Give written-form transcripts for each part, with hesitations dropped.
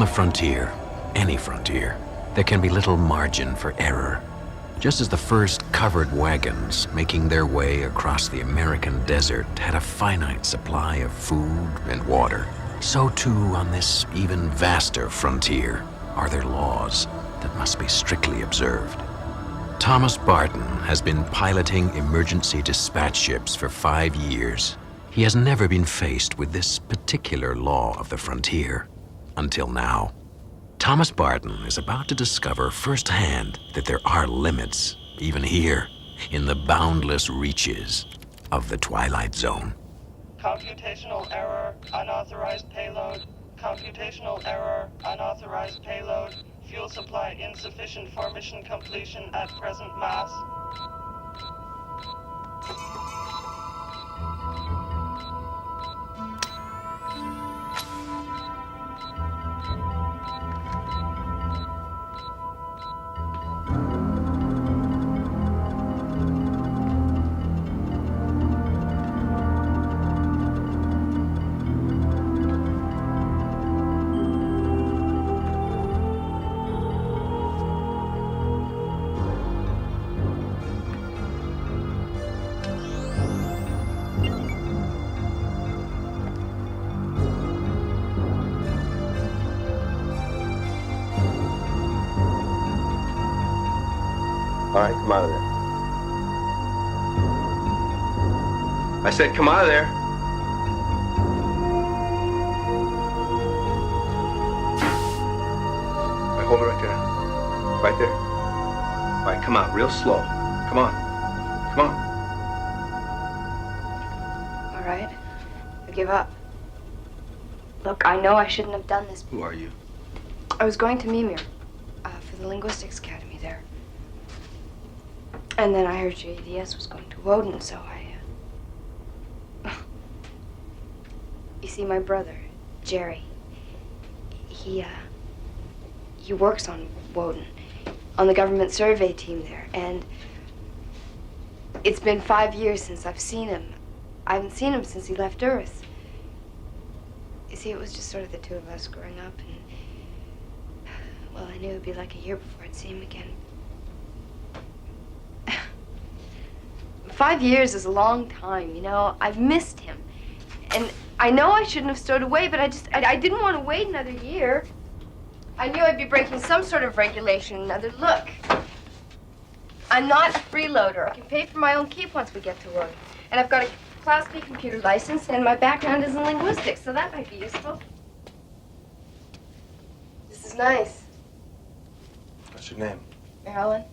the frontier, any frontier, there can be little margin for error. Just as the first covered wagons making their way across the American desert had a finite supply of food and water, so too on this even vaster frontier are there laws that must be strictly observed. Thomas Barton has been piloting emergency dispatch ships for 5 years. He has never been faced with this particular law of the frontier until now. Thomas Barton is about to discover firsthand that there are limits, even here, in the boundless reaches of the Twilight Zone. Computational error, unauthorized payload. Computational error, unauthorized payload. Fuel supply insufficient for mission completion at present mass. All right, come out of there. I said come out of there. All right, hold it right there. Right there. All right, come out real slow. Come on. Come on. All right. I give up. Look, I know I shouldn't have done this. Who are you? I was going to Mimir for the Linguistics Academy there. And then I heard your EDS was going to Woden, so I... You see, my brother, Jerry, he works on Woden, on the government survey team there, and it's been 5 years since I've seen him. I haven't seen him since he left Earth. You see, it was just sort of the two of us growing up, and, well, I knew it'd be like a year before I'd see him again. 5 years is a long time, you know. I've missed him. And I know I shouldn't have stowed away, but I didn't want to wait another year. I knew I'd be breaking some sort of regulation. Look, I'm not a freeloader. I can pay for my own keep once we get to work. And I've got a Class B computer license, and my background is in linguistics, so that might be useful. This is nice. What's your name? Marilyn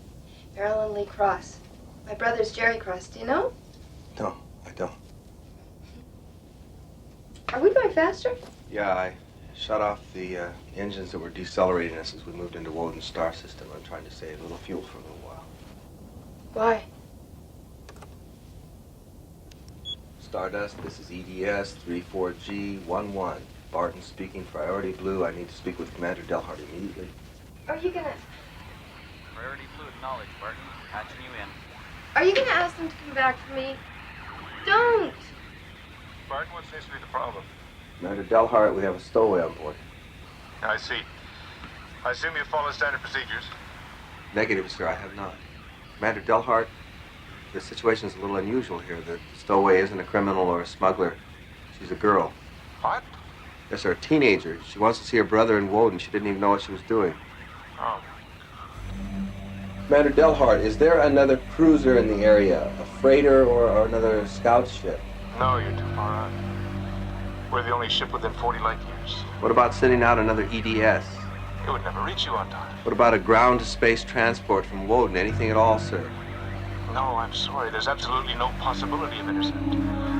Lee Cross. My brother's Jerry Cross. Do you know? No, I don't. Are we going faster? Yeah, I shut off the engines that were decelerating us as we moved into Woden's star system. I'm trying to save a little fuel for a little while. Why? Stardust, this is EDS 34G11. Barton speaking, priority blue. I need to speak with Commander Delhart immediately. Are you gonna... Priority blue acknowledged, Barton. Patching you in. Are you gonna ask them to come back for me? Don't! Barton, what seems to be the problem? Commander Delhart, we have a stowaway on board. I see. I assume you follow standard procedures. Negative, sir, I have not. Commander Delhart, the situation's a little unusual here. The stowaway isn't a criminal or a smuggler. She's a girl. What? Yes, sir, a teenager. She wants to see her brother in Woden. She didn't even know what she was doing. Oh. Commander Delhart, is there another cruiser in the area? A freighter or another scout ship? No, you're too far out. We're the only ship within 40 light years. What about sending out another EDS? It would never reach you on time. What about a ground-to-space transport from Woden? Anything at all, sir? No, I'm sorry. There's absolutely no possibility of intercept.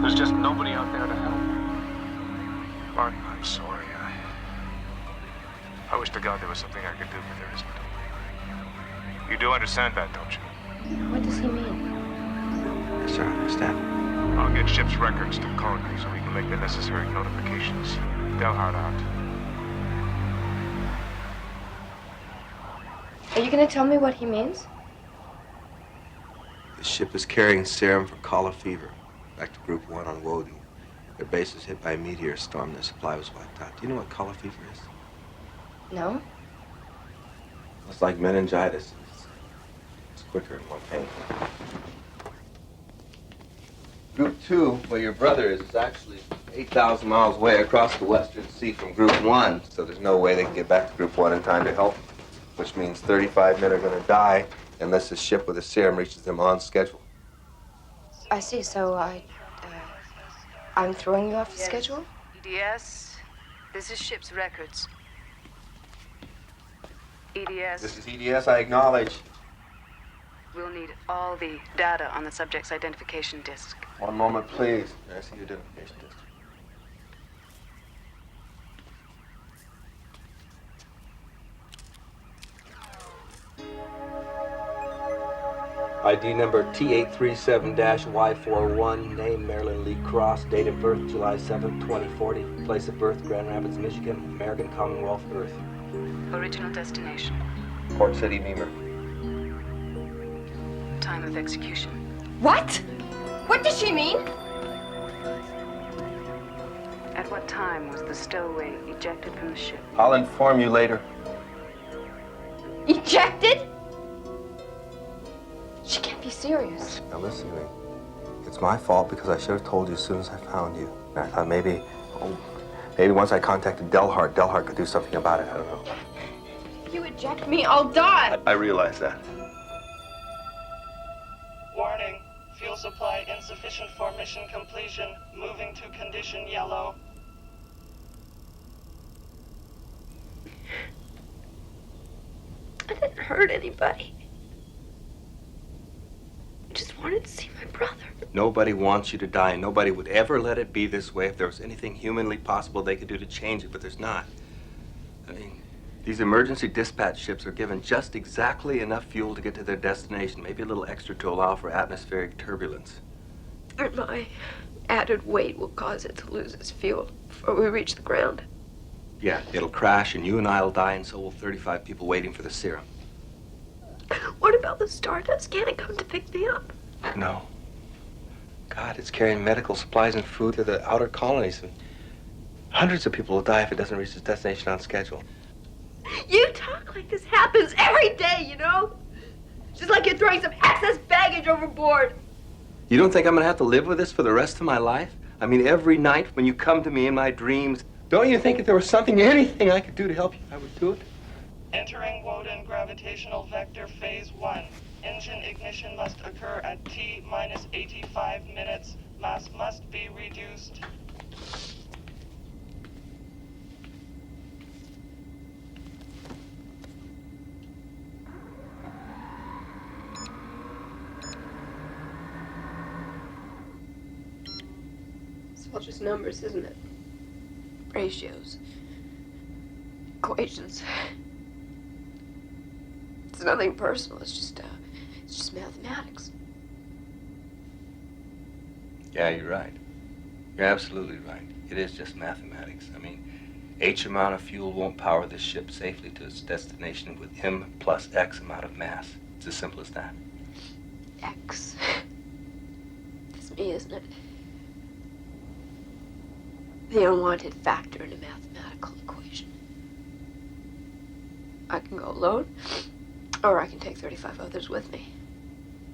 There's just nobody out there to help. Barton, I'm sorry. I wish to God there was something I could do, but there isn't. You do understand that, don't you? What does he mean? Yes, sir, I understand. I'll get ship's records to Corcoran so we can make the necessary notifications. Delhart out. Are you gonna tell me what he means? The ship is carrying serum for cholera fever. Back to Group 1 on Woden. Their base was hit by a meteor storm. Their supply was wiped out. Do you know what cholera fever is? No? It's like meningitis. It's quicker and more painful. Group 2, where your brother is actually 8,000 miles away across the Western Sea from Group 1, so there's no way they can get back to Group 1 in time to help, which means 35 men are going to die unless the ship with the serum reaches them on schedule. I see, so I'm throwing you off the Yes. schedule? EDS, this is ship's records. EDS, This is EDS, I acknowledge. we'll need all the data on the subject's identification disc. One moment, please. I see your identification disc. ID number T837-Y41, name Marilyn Lee Cross, date of birth July 7th, 2040, place of birth Grand Rapids, Michigan, American Commonwealth, Earth. Original destination, Port City, Beamer. time of execution. What? What does she mean? At what time was the stowaway ejected from the ship? I'll inform you later. Ejected? She can't be serious. Now listen to me. It's my fault because I should have told you as soon as I found you. And I thought maybe once I contacted Delhart could do something about it. I don't know. If you eject me, I'll die. I realize that. Warning. Fuel supply insufficient for mission completion. Moving to condition yellow. I didn't hurt anybody. I just wanted to see my brother. Nobody wants you to die, and nobody would ever let it be this way if there was anything humanly possible they could do to change it, but there's not. I mean, these emergency dispatch ships are given just exactly enough fuel to get to their destination, maybe a little extra to allow for atmospheric turbulence. And my added weight will cause it to lose its fuel before we reach the ground. Yeah, it'll crash, and you and I will die, and so will 35 people waiting for the serum. What about the Stardust? Can't it come to pick me up? No. God, it's carrying medical supplies and food to the outer colonies, and hundreds of people will die if it doesn't reach its destination on schedule. You talk like this happens every day, you know? Just like you're throwing some excess baggage overboard. You don't think I'm gonna have to live with this for the rest of my life? I mean, every night when you come to me in my dreams, don't you think if there was something, anything I could do to help you, I would do it? Entering Woden gravitational vector phase 1. Engine ignition must occur at T-minus 85 minutes. Mass must be reduced. It's all just numbers, isn't it? Ratios. Equations. It's nothing personal. It's just mathematics. Yeah, you're right. You're absolutely right. It is just mathematics. I mean, H amount of fuel won't power this ship safely to its destination with M plus X amount of mass. It's as simple as that. X. That's me, isn't it? The unwanted factor in a mathematical equation. I can go alone, or I can take 35 others with me.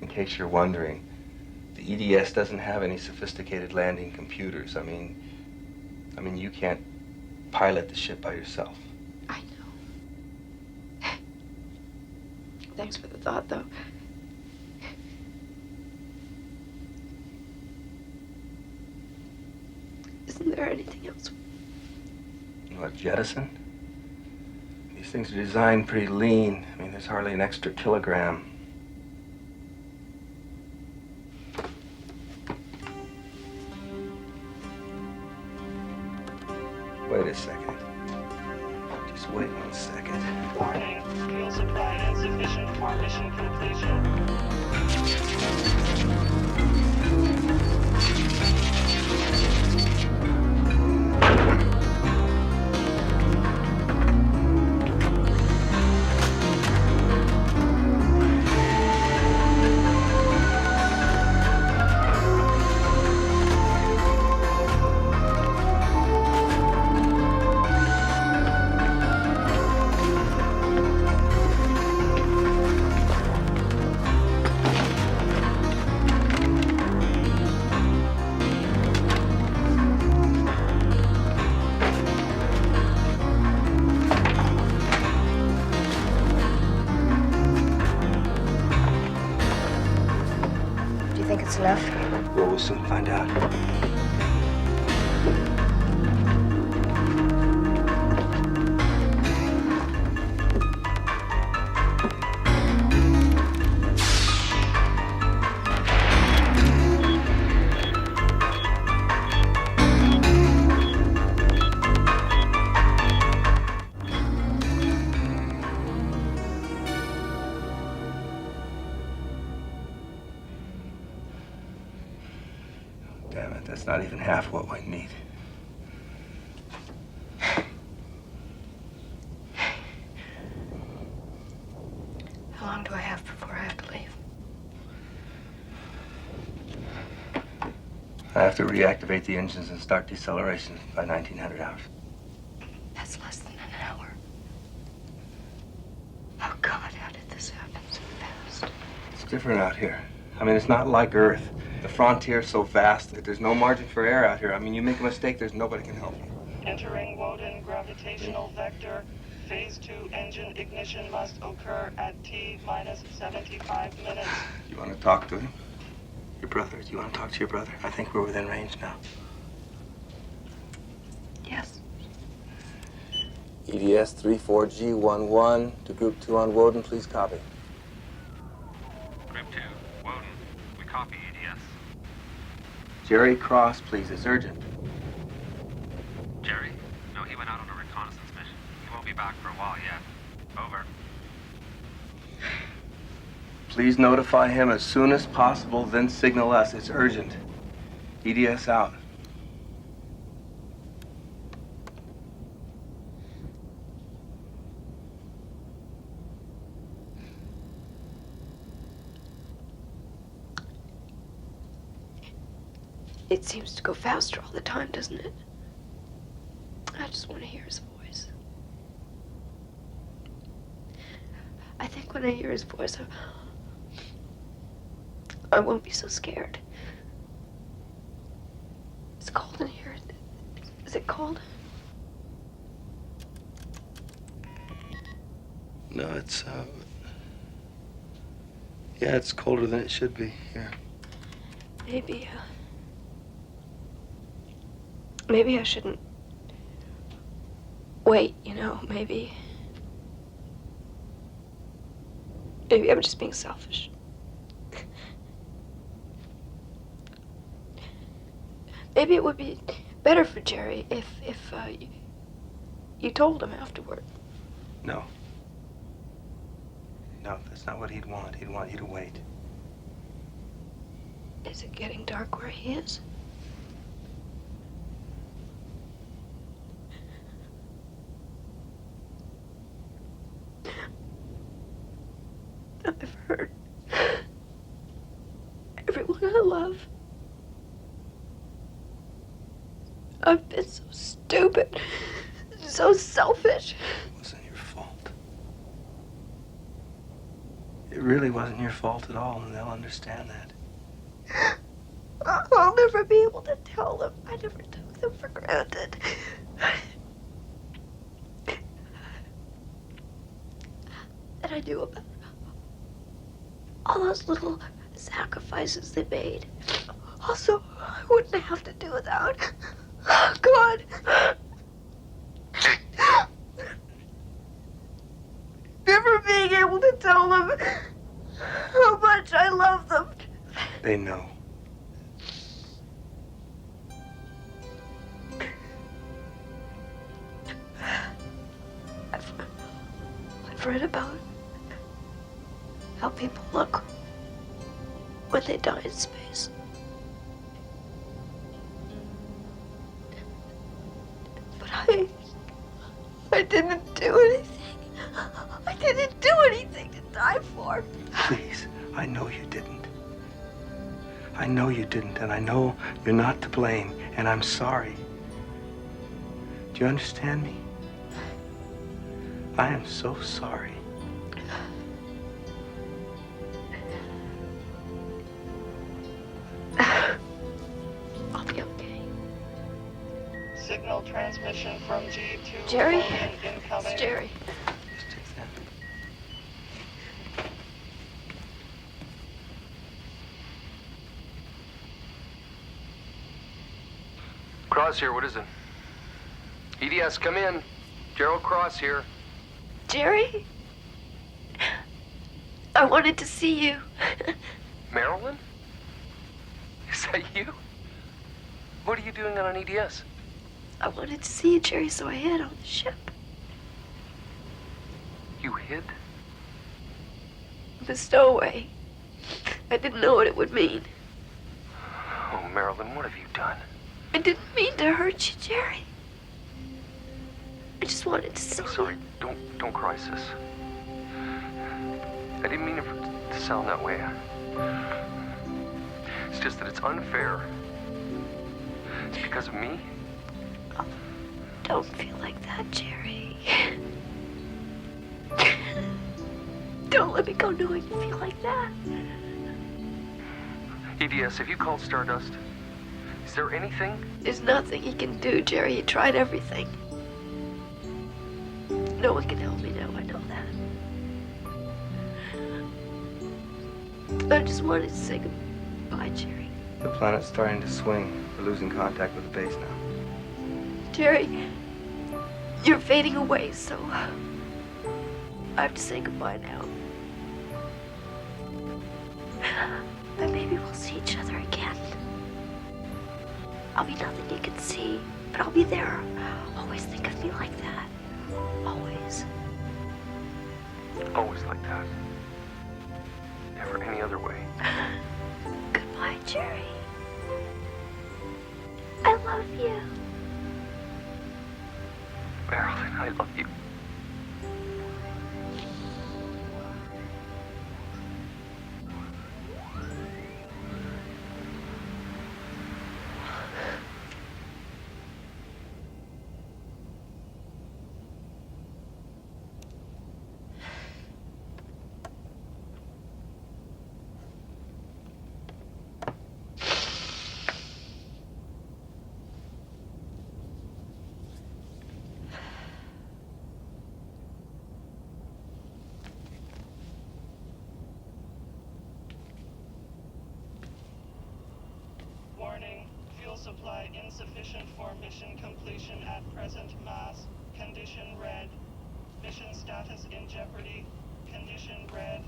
In case you're wondering, the EDS doesn't have any sophisticated landing computers. I mean, you can't pilot the ship by yourself. I know. Thanks for the thought, though. Isn't there anything else? What, jettison? These things are designed pretty lean. I mean, there's hardly an extra kilogram. Wait a second. Just wait 1 second. Warning. Fuel supply insufficient for mission completion. that's enough? Well, we'll soon find out. Damn it, that's not even half what we need. How long do I have before I have to leave? I have to reactivate the engines and start deceleration by 1900 hours. That's less than an hour. Oh, God, how did this happen so fast? It's different out here. I mean, it's not like Earth. The frontier's so vast that there's no margin for error out here. I mean, you make a mistake, there's nobody can help you. Entering Woden gravitational vector. Phase 2 engine ignition must occur at T-minus 75 minutes. You want to talk to him? Your brother? Do you want to talk to your brother? I think we're within range now. Yes. EDS 34G11 to Group 2 on Woden, please copy. Group 2, Woden. We copy EDS. Jerry Cross, please. It's urgent. Jerry? No, he went out on a reconnaissance mission. He won't be back for a while yet. Over. Please notify him as soon as possible, then signal us. It's urgent. EDS out. It seems to go faster all the time, doesn't it? I just want to hear his voice. I think when I hear his voice, I won't be so scared. It's cold in here. Is it cold? No, it's, yeah, it's colder than it should be here. Maybe I shouldn't wait, you know, maybe I'm just being selfish. Maybe it would be better for Jerry if you told him afterward. No. No, that's not what he'd want. He'd want you to wait. Is it getting dark where he is? I've heard everyone I love. I've been so stupid, so selfish. It wasn't your fault. It really wasn't your fault at all, and they'll understand that. I'll never be able to tell them. I never took them for granted. That I knew about all those little sacrifices they made. Also, I wouldn't have to do without. Oh, God. Never being able to tell them how much I love them. They know. I've read about how people look when they die in space. But I didn't do anything. I didn't do anything to die for. Please, I know you didn't. I know you didn't, and I know you're not to blame, and I'm sorry. Do you understand me? I am so sorry. I'll be okay. Signal transmission from G2. Jerry? Woden incoming. It's Jerry. Cross here, what is it? EDS, come in. Gerald Cross here. Jerry? I wanted to see you. Marilyn? Is that you? What are you doing on an EDS? I wanted to see you, Jerry, so I hid on the ship. You hid? The stowaway. I didn't know what it would mean. Oh, Marilyn, what have you done? I didn't mean to hurt you, Jerry. I just wanted to see I'm sorry. Don't cry, sis. I didn't mean it to sound that way. It's just that it's unfair. It's because of me. Oh, don't feel like that, Jerry. Don't let me go knowing you feel like that. EDS, have you called Stardust? Is there anything? There's nothing he can do, Jerry. He tried everything. No one can help me now, I know that. I just wanted to say goodbye, Jerry. The planet's starting to swing. We're losing contact with the base now. Jerry, you're fading away, so I have to say goodbye now. But maybe we'll see each other again. I'll be nothing you can see, but I'll be there. Always think of me like that. Always. Always like that. Never any other way. Goodbye, Jerry. I love you. Marilyn, I love you. Warning, fuel supply insufficient for mission completion at present. Mass. Condition red. Mission status in jeopardy. Condition red.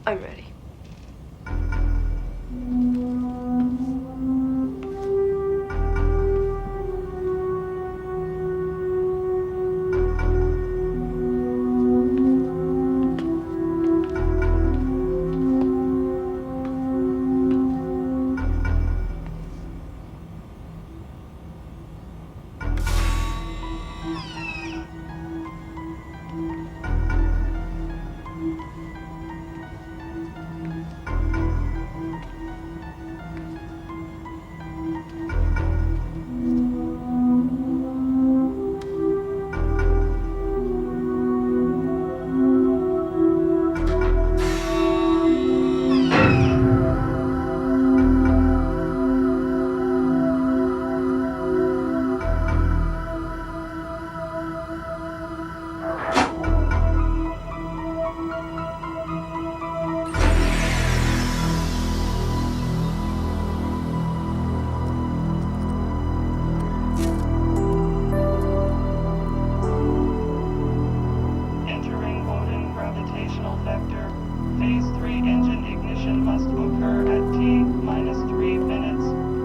I'm ready. Entering Woden gravitational vector. Phase 3 engine ignition must occur at T-3 minutes.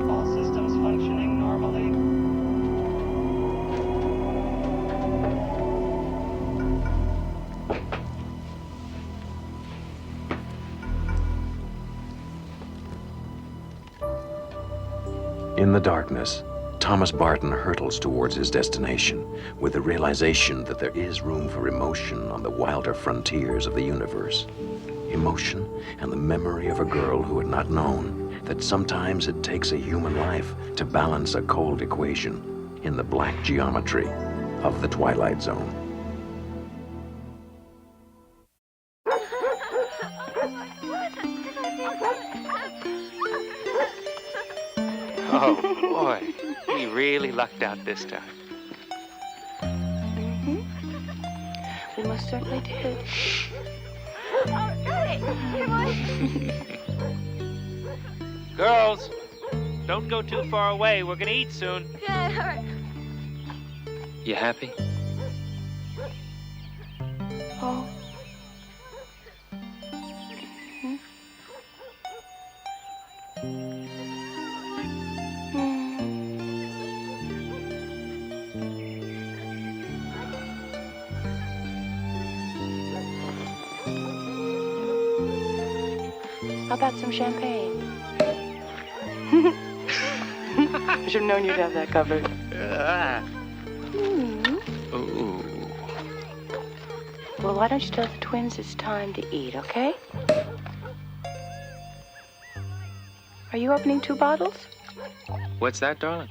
All systems functioning normally. In the darkness, Thomas Barton hurtles towards his destination with the realization that there is room for emotion on the wilder frontiers of the universe. Emotion and the memory of a girl who had not known that sometimes it takes a human life to balance a cold equation in the black geometry of the Twilight Zone. Oh, boy. We really lucked out this time. We most certainly did. Girls, don't go too far away. We're gonna eat soon. Yeah, all right. You happy? Oh. How about some champagne? I should have known you'd have that covered. Ooh. Well, why don't you tell the twins it's time to eat, okay? Are you opening 2 bottles? What's that, darling?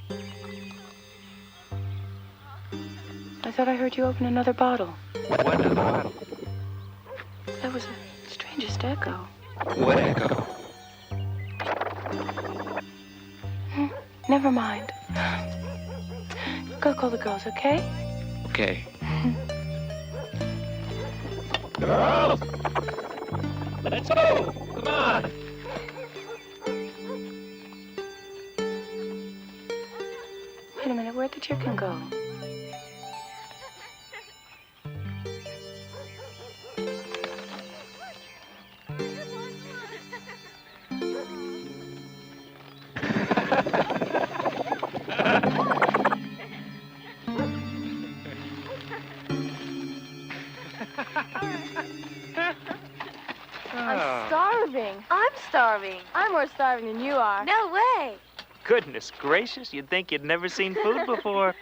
I thought I heard you open another bottle. What other bottle? That was the strangest echo. What echo? Never mind. Go call the girls, okay? Okay. Girls! Let's go! Come on! Wait a minute, where'd the chicken go? I'm starving. I'm more starving than you are. No way! Goodness gracious, you'd think you'd never seen food before.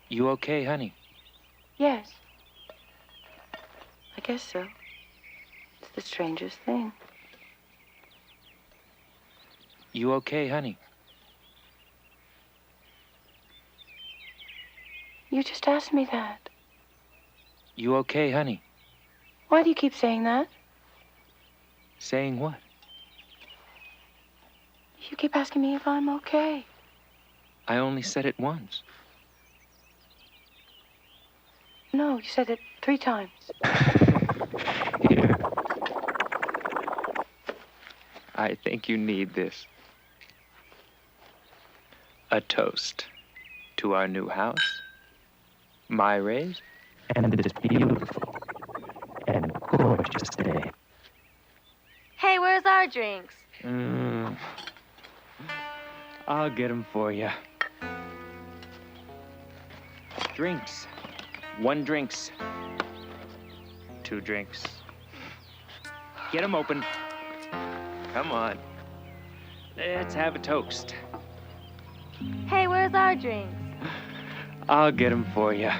You okay, honey? Yes. I guess so. It's the strangest thing. You okay, honey? You just asked me that. You okay, honey? Why do you keep saying that? Saying what? You keep asking me if I'm okay. I only said it once. No, you said it 3 times. Here. I think you need this. A toast to our new house, my raise, and this beautiful and gorgeous day. Hey, where's our drinks? I'll get them for you. Drinks. 1 drinks. 2 drinks. Get them open. Come on. Let's have a toast. Hey, where's our drinks? I'll get them for you.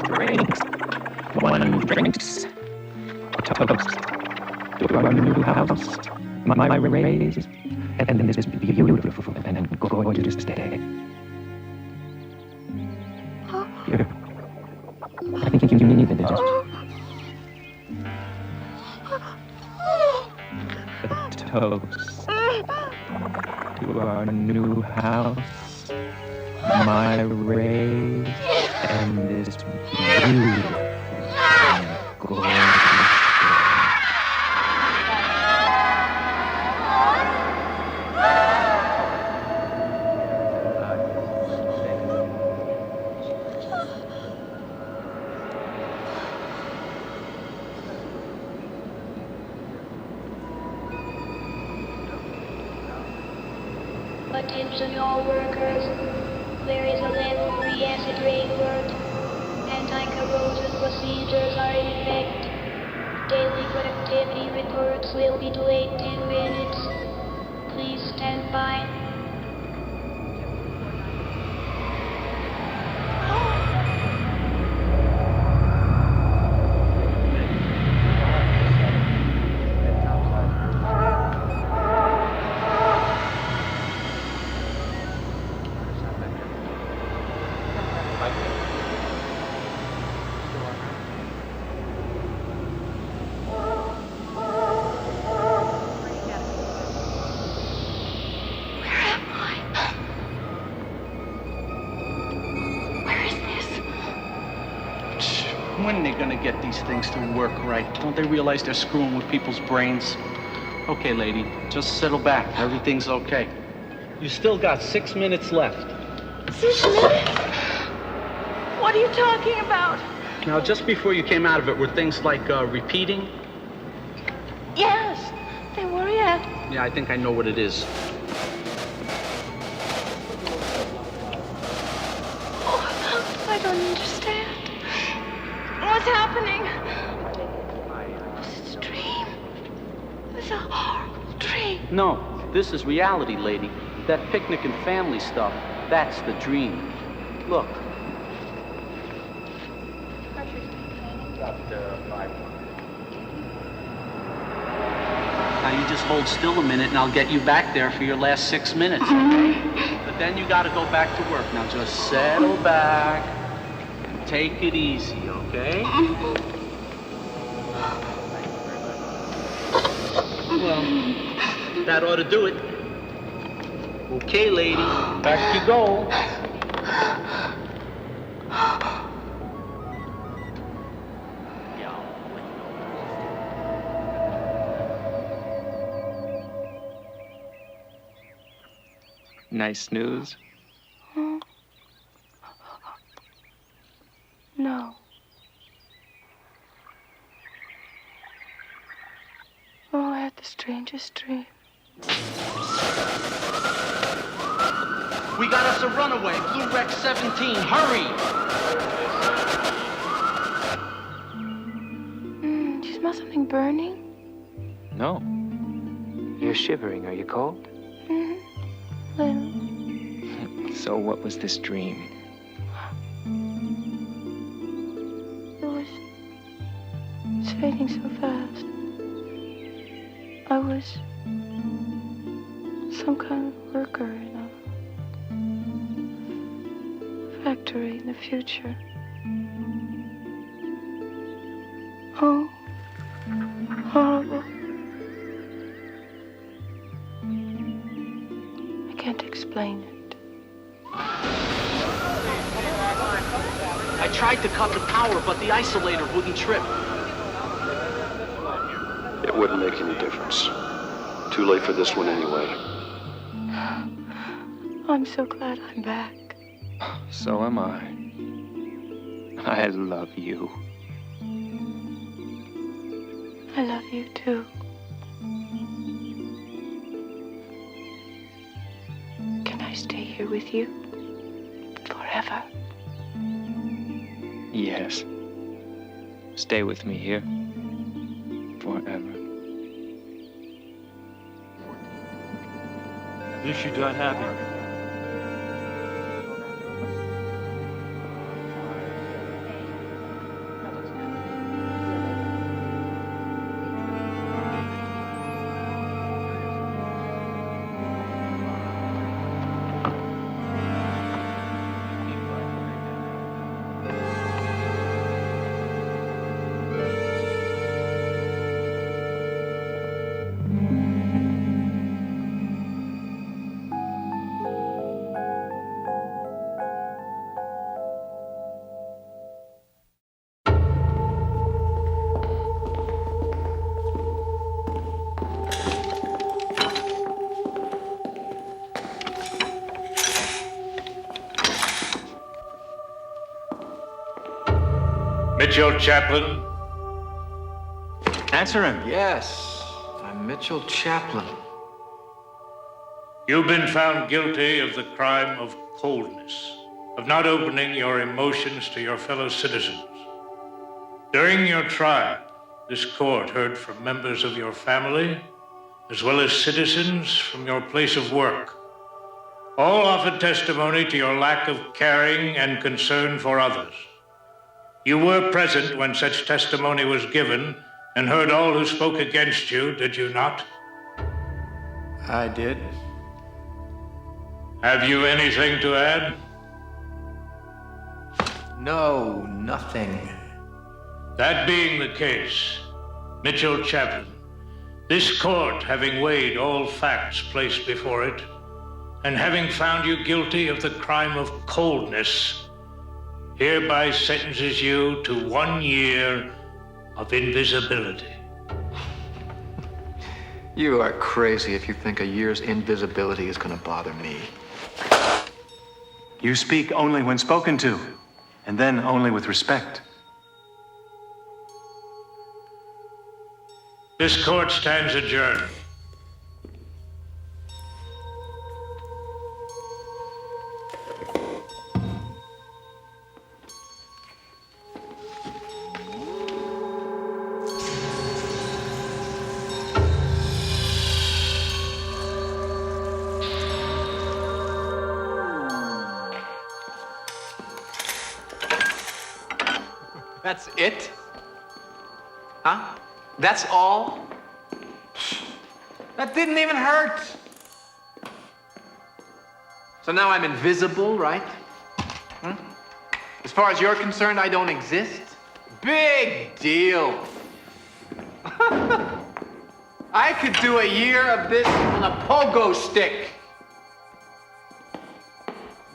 Drinks. 1 drinks. Toast to our new house, my raise, and this beautiful and gorgeous day. Here. I think you need this. A toast to our new house, my raise, and this beautiful and gorgeous. Attention all workers. There is a level-free acid rain alert. Anti-corrosion procedures are in effect. Daily productivity reports will be delayed 10 minutes. Please stand by. When are they gonna get these things to work right? Don't they realize they're screwing with people's brains? Okay, lady, just settle back. Everything's okay. You still got 6 minutes left. 6 minutes? What are you talking about? Now, just before you came out of it, were things like repeating? Yes, they were, yeah. Yeah, I think I know what it is. Oh, I don't understand. What's happening? Was it a dream? It was a horrible dream. No, this is reality, lady. That picnic and family stuff, that's the dream. Look. Now you just hold still a minute and I'll get you back there for your last 6 minutes, okay? But then you gotta go back to work. Now just settle back and take it easy, okay? Well, that ought to do it. Okay, lady, back you go. Nice news? No. Oh, I had the strangest dream. We got us a runaway, Blue Rex 17, hurry! Do you smell something burning? No. You're shivering. Are you cold? Little. So what was this dream? It's fading so fast. I was some kind of worker in a factory in the future. Oh, horrible. I can't explain it. I tried to cut the power, but the isolator wouldn't trip. It wouldn't make any difference. Too late for this one anyway. I'm so glad I'm back. So am I. I love you. I love you too. Can I stay here with you? Forever? Yes. Stay with me here. Forever. At least you died happy. Mitchell Chaplin? Answer him. Yes, I'm Mitchell Chaplin. You've been found guilty of the crime of coldness, of not opening your emotions to your fellow citizens. During your trial, this court heard from members of your family, as well as citizens from your place of work. All offered testimony to your lack of caring and concern for others. You were present when such testimony was given and heard all who spoke against you, did you not? I did. Have you anything to add? No, nothing. That being the case, Mitchell Chaplin, this court, having weighed all facts placed before it, and having found you guilty of the crime of coldness, hereby sentences you to 1 year of invisibility. You are crazy if you think a year's invisibility is going to bother me. You speak only when spoken to, and then only with respect. This court stands adjourned. That's it? Huh? That's all? That didn't even hurt. So now I'm invisible, right? As far as you're concerned, I don't exist? Big deal. I could do a year of this on a pogo stick.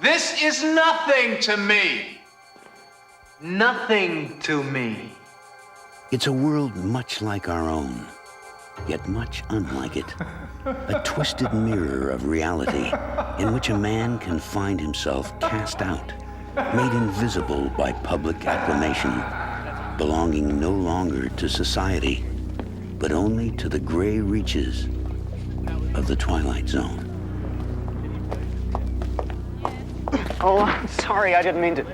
This is nothing to me. Nothing to me. It's a world much like our own, yet much unlike it. A twisted mirror of reality in which a man can find himself cast out, made invisible by public acclamation, belonging no longer to society, but only to the gray reaches of the Twilight Zone. Oh, I'm sorry, I didn't mean to.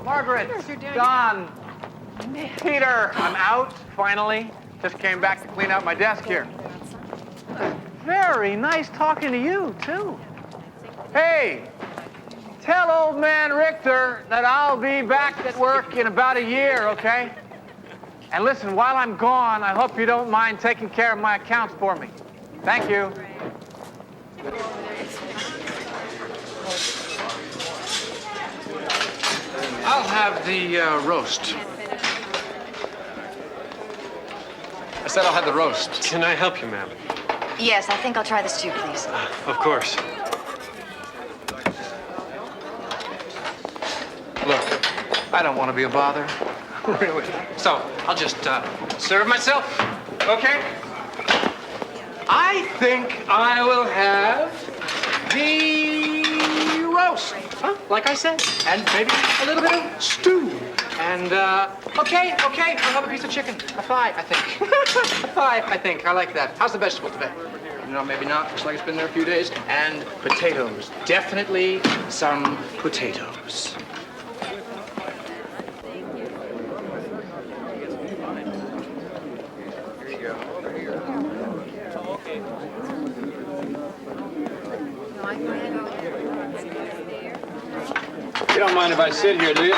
Margaret, Don, Peter, I'm out, finally. Just came back to clean out my desk here. Very nice talking to you, too. Hey, tell old man Richter that I'll be back at work in about a year, okay? And listen, while I'm gone, I hope you don't mind taking care of my accounts for me. Thank you. I'll have the roast. I said I'll have the roast. Can I help you, ma'am? Yes, I think I'll try this too, please. Of course. Look, I don't want to be a bother. Really. So I'll just serve myself, okay? I think I will have the roast, huh? Like I said, and maybe a little bit of stew. And, okay, I'll have a piece of chicken. A thigh, I think. A thigh, I think. I like that. How's the vegetable today? No, maybe not. Looks like it's been there a few days. And potatoes. Definitely some potatoes. You don't mind if I sit here, do you?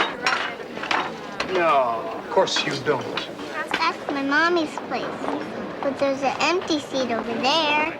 No, of course you don't. That's my mommy's place. But there's an empty seat over there.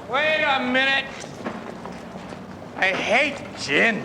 Wait a minute. I hate gin.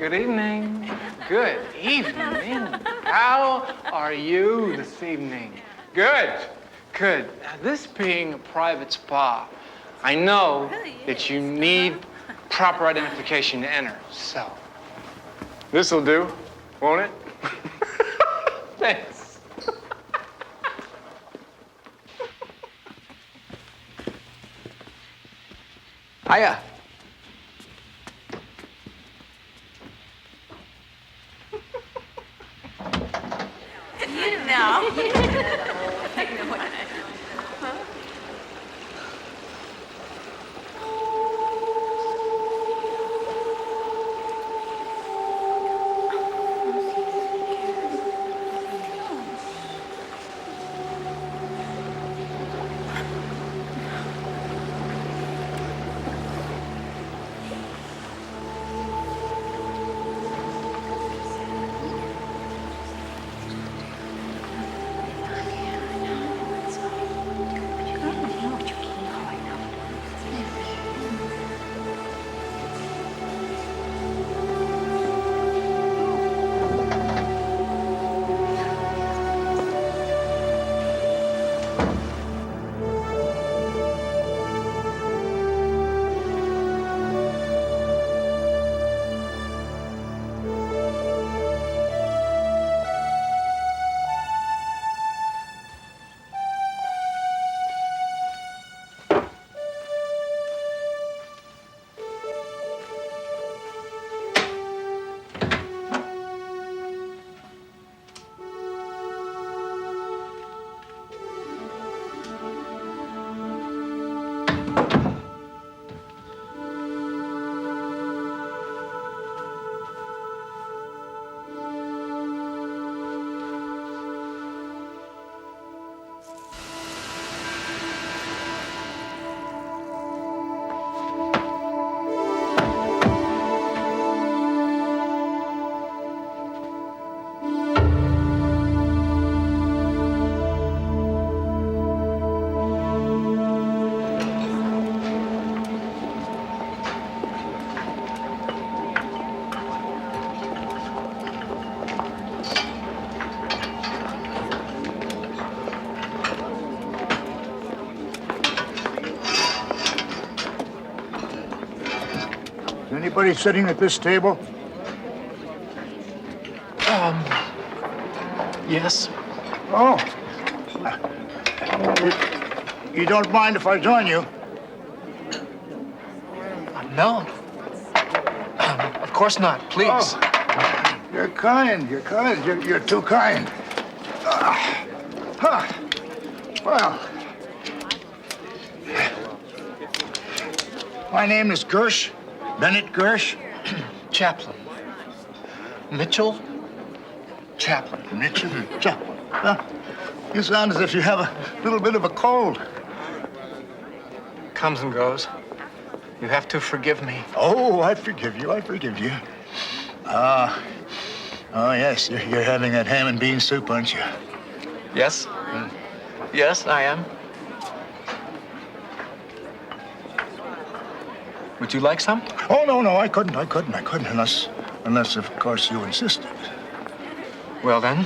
Good evening. Good evening. How are you this evening? Good. Good. Now, this being a private spa, I know that you need proper identification to enter. So, this'll do, won't it? Thanks. Hiya. Anybody sitting at this table? Yes. Oh. You don't mind if I join you? No. Of course not. Please. Oh, you're kind. You're kind. You're too kind. Well. My name is Gersh. Bennett Gersh. Chaplain. Mitchell Chaplain. Mitchell Chaplain. You sound as if you have a little bit of a cold. Comes and goes. You have to forgive me. Oh, I forgive you. I forgive you. Oh, yes. You're having that ham and bean soup, aren't you? Yes. Yes, I am. Would you like some? Oh, no, I couldn't, unless, of course, you insisted. Well, then.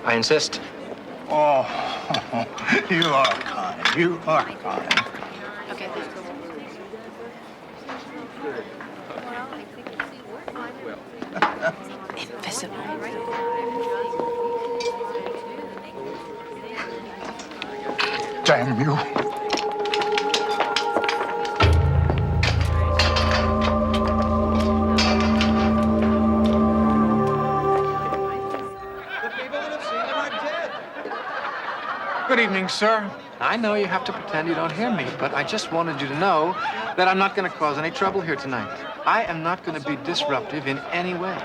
I insist. Oh, you are kind. You are kind. Okay, thanks. Invisible. Damn you. Good evening, sir. I know you have to pretend you don't hear me, but I just wanted you to know that I'm not going to cause any trouble here tonight. I am not going to be disruptive in any way.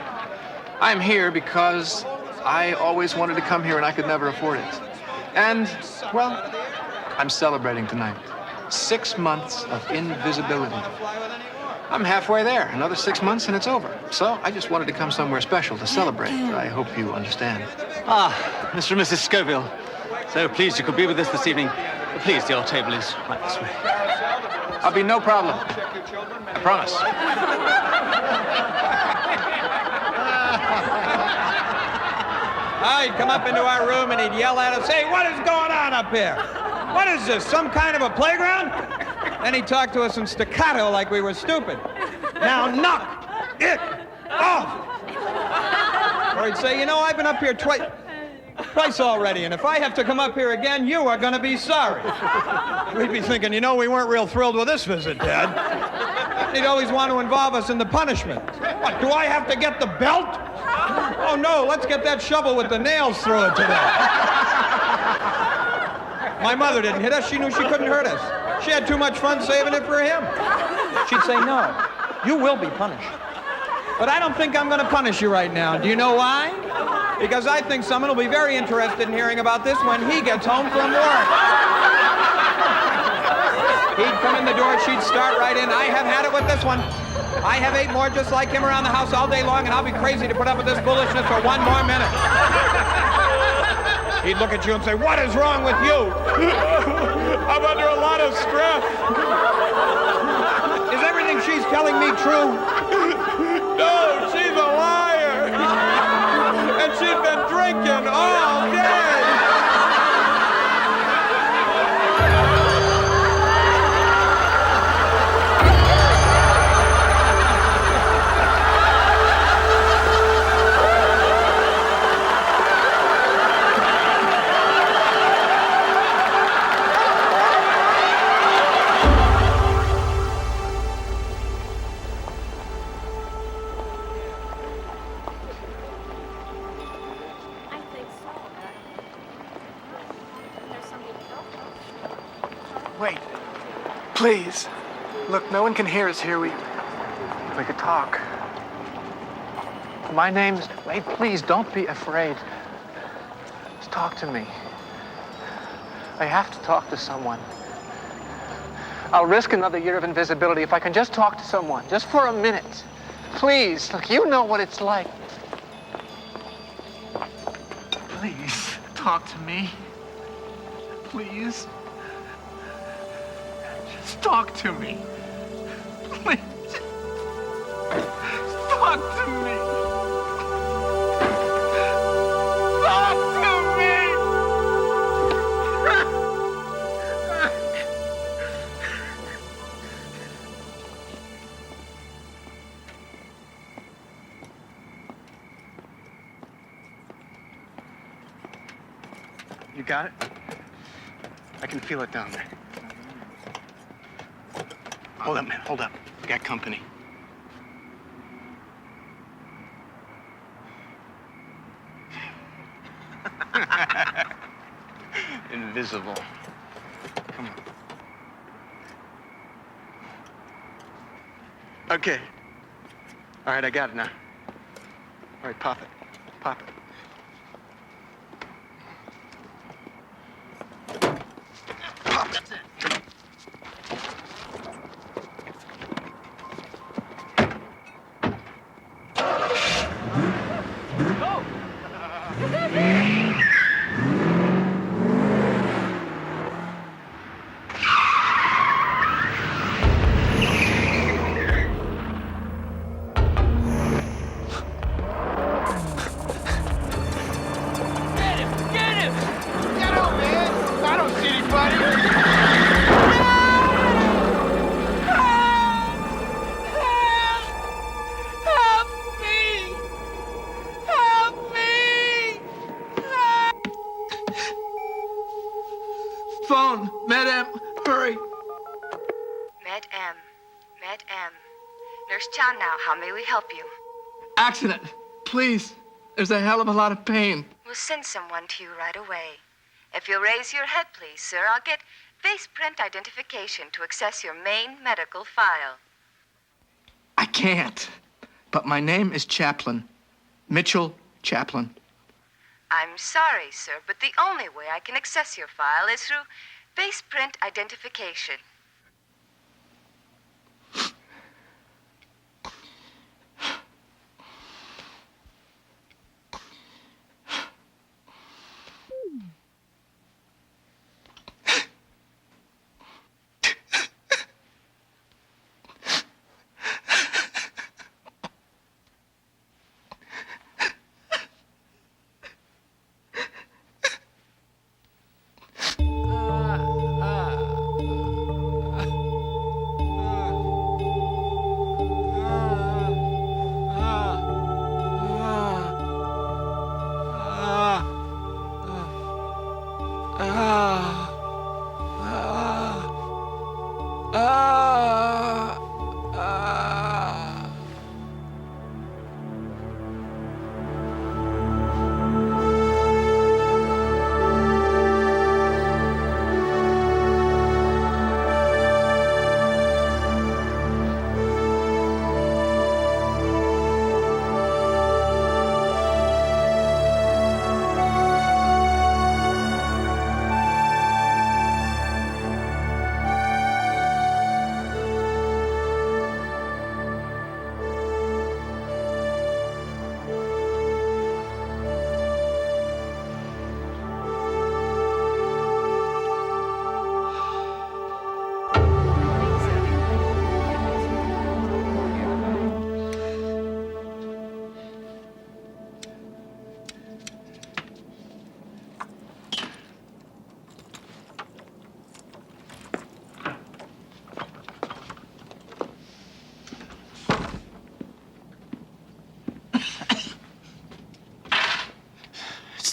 I'm here because I always wanted to come here and I could never afford it. And, well, I'm celebrating tonight. 6 months of invisibility. I'm halfway there. Another 6 months and it's over. So I just wanted to come somewhere special to celebrate. I hope you understand. Ah, Mr. and Mrs. Scoville. So pleased you could be with us this evening. Please, the old table is right this way. I'll be no problem. I promise. He'd come up into our room and he'd yell at us, "Hey, what is going on up here? What is this, some kind of a playground?" Then he'd talk to us in staccato like we were stupid. "Now knock it off!" Or he'd say, "You know, I've been up here twice already, and if I have to come up here again, you are going to be sorry." We'd be thinking, you know, we weren't real thrilled with this visit, Dad. He'd always want to involve us in the punishment. "What, do I have to get the belt? Oh, no, let's get that shovel with the nails through it today." My mother didn't hit us. She knew she couldn't hurt us. She had too much fun saving it for him. She'd say, "No, you will be punished. But I don't think I'm going to punish you right now. Do you know why? Because I think someone will be very interested in hearing about this when he gets home from work." He'd come in the door, she'd start right in. "I have had it with this one. I have 8 more just like him around the house all day long, and I'll be crazy to put up with this foolishness for 1 more minute." He'd look at you and say, "What is wrong with you?" "I'm under a lot of stress." "Is everything she's telling me true?" "No, she's a liar. And she's been drinking all day." Wait. Please. Look, no one can hear us here. We could talk. My name's... Wait, please, don't be afraid. Just talk to me. I have to talk to someone. I'll risk another year of invisibility if I can just talk to someone, just for a minute. Please, look, you know what it's like. Please, talk to me. Please. Just talk to me. Please. Talk to me. Talk to me. You got it? I can feel it down there. Hold up, man. Hold up. We got company. Invisible. Come on. Okay. All right, I got it now. All right, pop it. Pop it. Pop it. Phone, Madam, hurry. Med M. Med M. Nurse Chan now, how may we help you? Accident. Please. There's a hell of a lot of pain. We'll send someone to you right away. If you'll raise your head, please, sir, I'll get face print identification to access your main medical file. I can't. But my name is Chaplin. Mitchell Chaplin. I'm sorry, sir, but the only way I can access your file is through face print identification.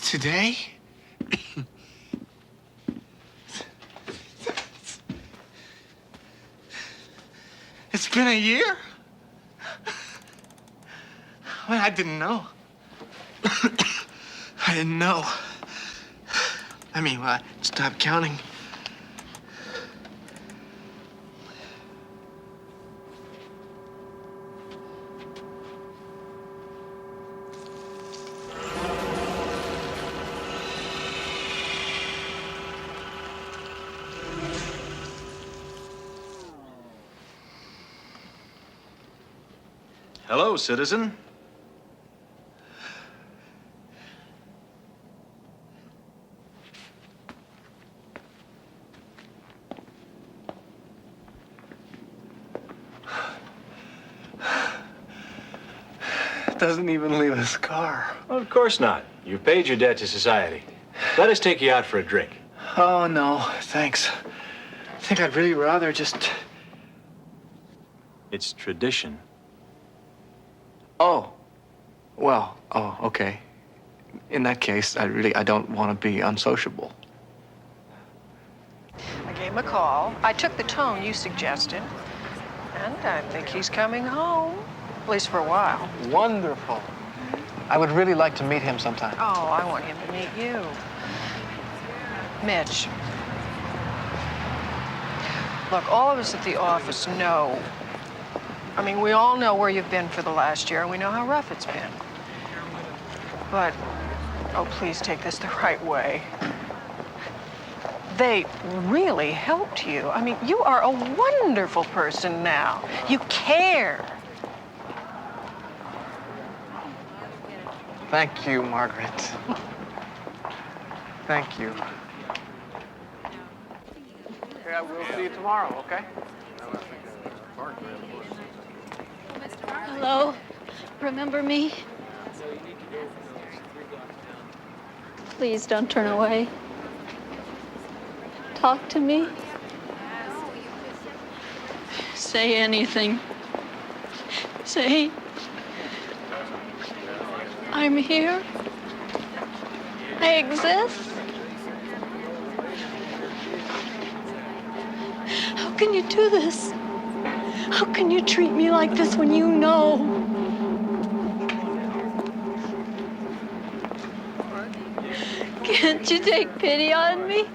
Today? It's been a year? I didn't know. I didn't know. I mean, I stopped counting. Hello, citizen. Doesn't even leave a scar. Well, of course not. You've paid your debt to society. Let us take you out for a drink. Oh, no, thanks. I think I'd really rather just... It's tradition. Oh. Well, oh, okay. In that case, I don't want to be unsociable. I gave him a call. I took the tone you suggested. And I think he's coming home. At least for a while. Wonderful. I would really like to meet him sometime. Oh, I want him to meet you. Mitch. Look, all of us at the office know. I mean, we all know where you've been for the last year, and we know how rough it's been. But, oh, please take this the right way. They really helped you. I mean, you are a wonderful person now. You care. Thank you, Margaret. Thank you. Okay, I will see you tomorrow, okay? Hello? Remember me? Please don't turn away. Talk to me. Say anything. Say, I'm here. I exist. How can you do this? How can you treat me like this when you know? Can't you take pity on me?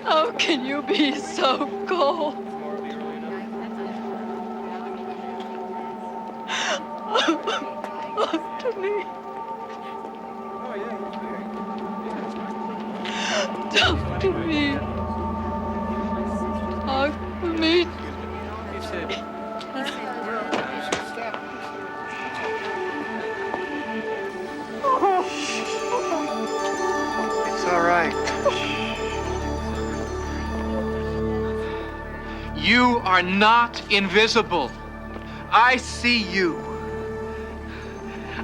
How can you be so cold? Talk to me. Talk to me. Talk to me. It's all right. You are not invisible. I see you.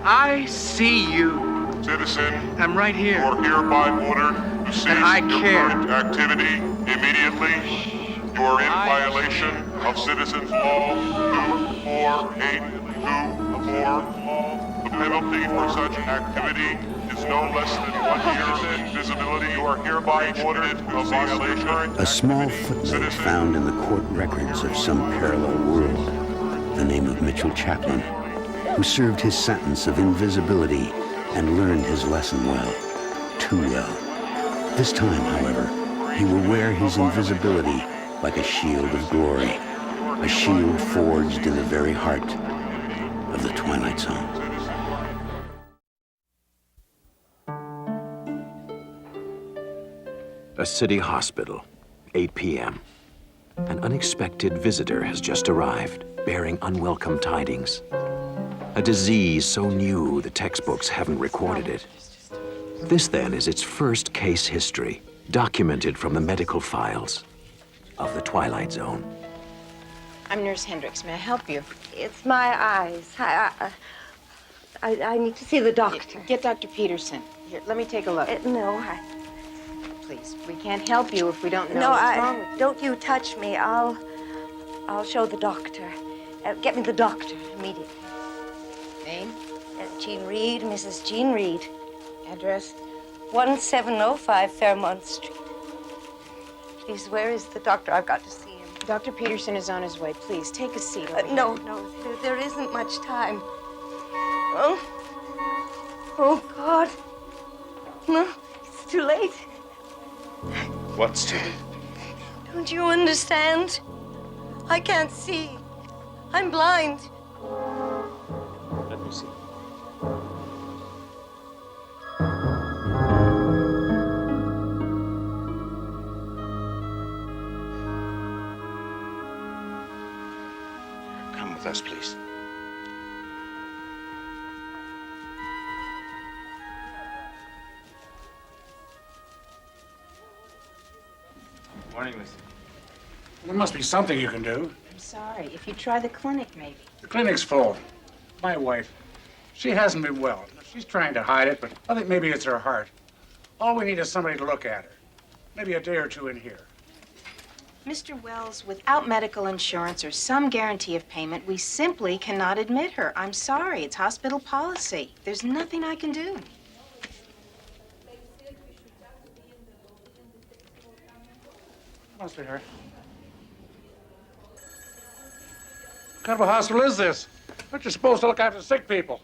I see you. Citizen, I'm right here. you are hereby ordered to cease your current activity immediately. You are in violation of Citizens Law 2482. The penalty for such activity is no less than 1 year invisibility. You are hereby ordered to cease your current A small footnote found in the court records of some parallel world, the name of Mitchell Chaplin, who served his sentence of invisibility and learned his lesson well, too well. This time, however, he will wear his invisibility like a shield of glory, a shield forged in the very heart of the Twilight Zone. A city hospital, 8 p.m. An unexpected visitor has just arrived, bearing unwelcome tidings. A disease so new the textbooks haven't recorded it. This, then, is its first case history, documented from the medical files of the Twilight Zone. I'm Nurse Hendricks. May I help you? It's my eyes. I need to see the doctor. Get Dr. Peterson. Here, let me take a look. No, Please, we can't help you if we don't know no, what's wrong with you. Don't you touch me. I'll show the doctor. Get me the doctor. immediately. Name? Jean Reed, Mrs. Jean Reed. Address? 1705 Fairmont Street. Please, where is the doctor? I've got to see him. Dr. Peterson is on his way. Please, take a seat over No, here. no, there isn't much time. Oh, oh, God. No, it's too late. What's too late? Don't you understand? I can't see. I'm blind. Let me see. Come with us, please. Morning, Miss. There must be something you can do. I'm sorry. If you try the clinic, maybe. The clinic's full. My wife, she hasn't been well. She's trying to hide it, but I think maybe it's her heart. All we need is somebody to look at her. Maybe a day or two in here. Mr. Wells, without medical insurance or some guarantee of payment, we simply cannot admit her. I'm sorry. It's hospital policy. There's nothing I can do. Must be her. What kind of a hospital is this? Aren't you supposed to look after sick people?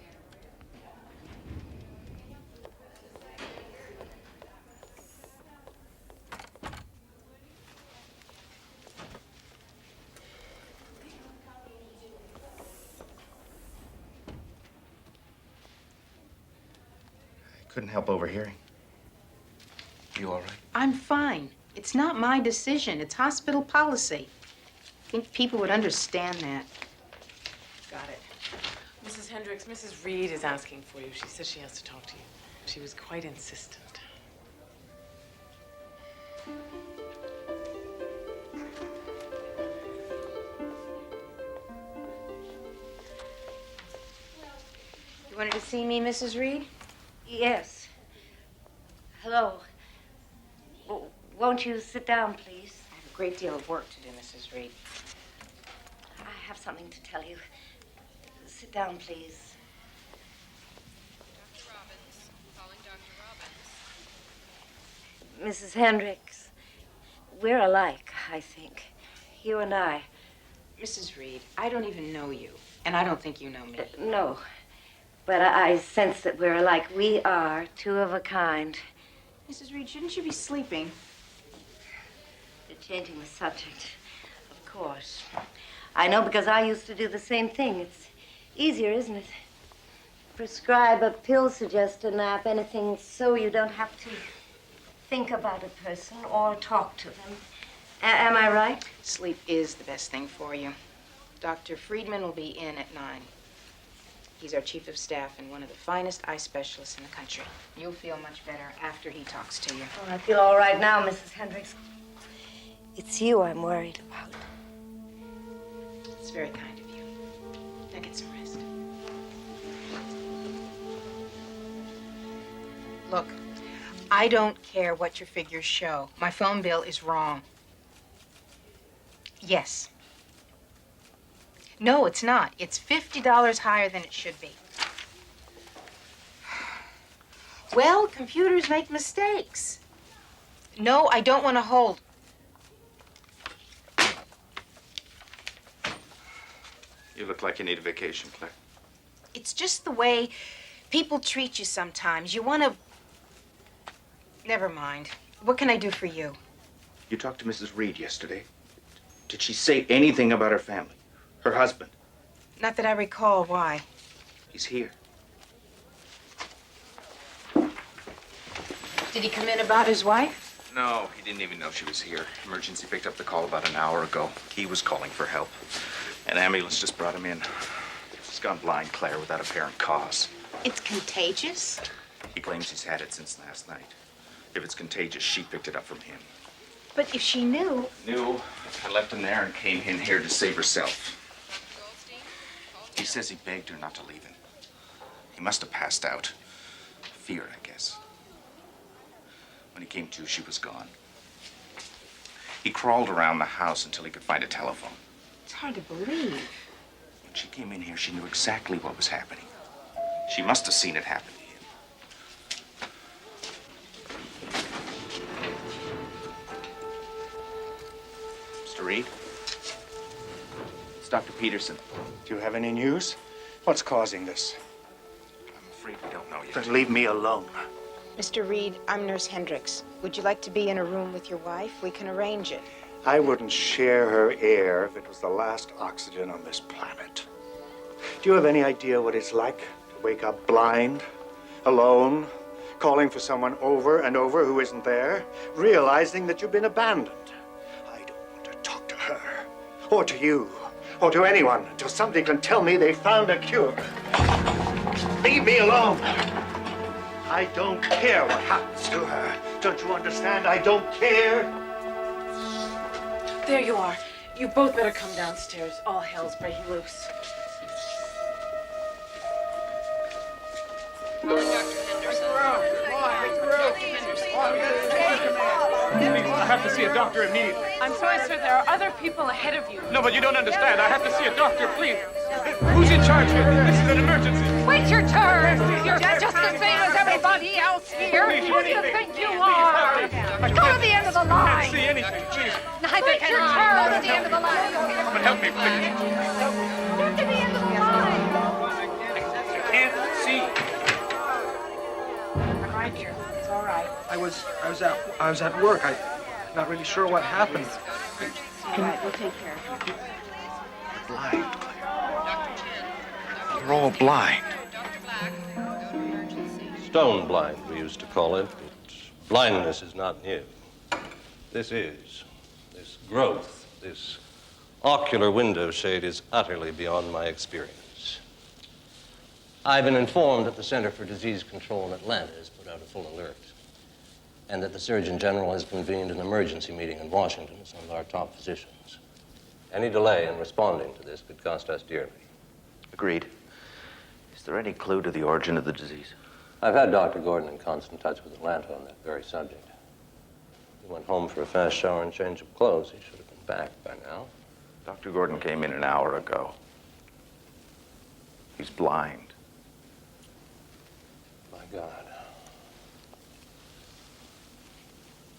Couldn't help overhearing. You all right? I'm fine. It's not my decision. It's hospital policy. I think people would understand that. Got it. Mrs. Hendricks, Mrs. Reed is asking for you. She says she has to talk to you. She was quite insistent. You wanted to see me, Mrs. Reed? Yes. Hello. Won't you sit down, please? I have a great deal of work to do, Mrs. Reed. I have something to tell you. Sit down, please. Dr. Robbins. Calling Dr. Robbins. Mrs. Hendricks, we're alike, I think. You and I. Mrs. Reed, I don't even know you, and I don't think you know me. No, but I sense that we're alike. We are two of a kind. Mrs. Reed, shouldn't you be sleeping? You're changing the subject, of course. I know because I used to do the same thing. It's easier, isn't it? Prescribe a pill, suggest a nap, anything so you don't have to think about a person or talk to them. Am I right? Sleep is the best thing for you. Dr. Friedman will be in at 9. He's our chief of staff and one of the finest eye specialists in the country. You'll feel much better after he talks to you. Oh, I feel all right now, Mrs. Hendricks. It's you I'm worried about. It's very kind of you. Now get some rest. Look, I don't care what your figures show. My phone bill is wrong. Yes. No, it's not. It's $50 higher than it should be. Well, computers make mistakes. No, I don't want to hold. You look like you need a vacation, Claire. It's just the way people treat you sometimes. You want to... Never mind. What can I do for you? You talked to Mrs. Reed yesterday. Did she say anything about her family? Her husband? Not that I recall. Why? He's here. Did he come in about his wife? No, he didn't even know she was here. Emergency picked up the call about an hour ago. He was calling for help. An ambulance just brought him in. He's gone blind, Claire, without apparent cause. It's contagious? He claims he's had it since last night. If it's contagious, she picked it up from him. But if she knew... Knew. I left him there and came in here to save herself. He says he begged her not to leave him. He must have passed out. Fear, I guess. When he came to, she was gone. He crawled around the house until he could find a telephone. It's hard to believe. When she came in here, she knew exactly what was happening. She must have seen it happen to him. Mr. Reed? It's Dr. Peterson. Do you have any news? What's causing this? I'm afraid we don't know yet. Then leave me alone. Mr. Reed, I'm Nurse Hendricks. Would you like to be in a room with your wife? We can arrange it. I wouldn't share her air if it was the last oxygen on this planet. Do you have any idea what it's like to wake up blind, alone, calling for someone over and over who isn't there, realizing that you've been abandoned? I don't want to talk to her, or to you, or to anyone until somebody can tell me they found a cure. Leave me alone. I don't care what happens to her. Don't you understand? I don't care. There you are. You both better come downstairs. All hell's breaking loose. I have to see a doctor immediately. I'm sorry, sir. There are other people ahead of you. No, but you don't understand. I have to see a doctor, please. Who's in charge here? This is an emergency. Wait your turn. You're just the same as everybody else here. Who do you think you are? Go to the end of the I line. can't see anything, please. Wait your turn. Go to the end of the line. Someone help me, please. Get to the end of the line. I can't see. I'm right here. It's all right. I was at work. I'm not really sure what happened. All right, we'll take care of you. Blind, Claire. They're all blind. Stone blind, we used to call it, but blindness is not new. This growth, this ocular window shade is utterly beyond my experience. I've been informed that the Center for Disease Control in Atlanta has put out a full alert, and that the Surgeon General has convened an emergency meeting in Washington with some of our top physicians. Any delay in responding to this could cost us dearly. Agreed. Is there any clue to the origin of the disease? I've had Dr. Gordon in constant touch with Atlanta on that very subject. He went home for a fast shower and change of clothes. He should have been back by now. Dr. Gordon came in an hour ago. He's blind. My God.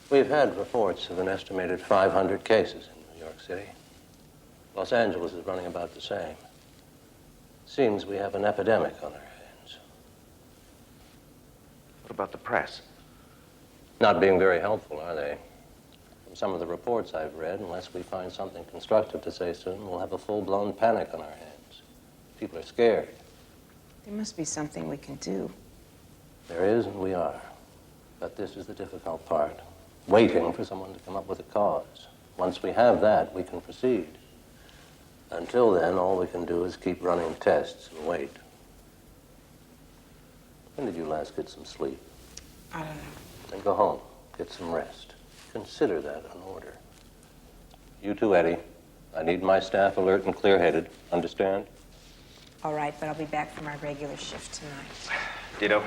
We've had reports of an estimated 500 cases in New York City. Los Angeles is running about the same. Seems we have an epidemic on our hands. What about the press? Not being very helpful, are they? From some of the reports I've read, unless we find something constructive to say soon, we'll have a full-blown panic on our hands. People are scared. There must be something we can do. There is, and we are. But this is the difficult part. Waiting for someone to come up with a cause. Once we have that, we can proceed. Until then, all we can do is keep running tests and wait. When did you last get some sleep? I don't know. Then go home. Get some rest. Consider that an order. You too, Eddie. I need my staff alert and clear-headed. Understand? All right, but I'll be back for my regular shift tonight. Ditto.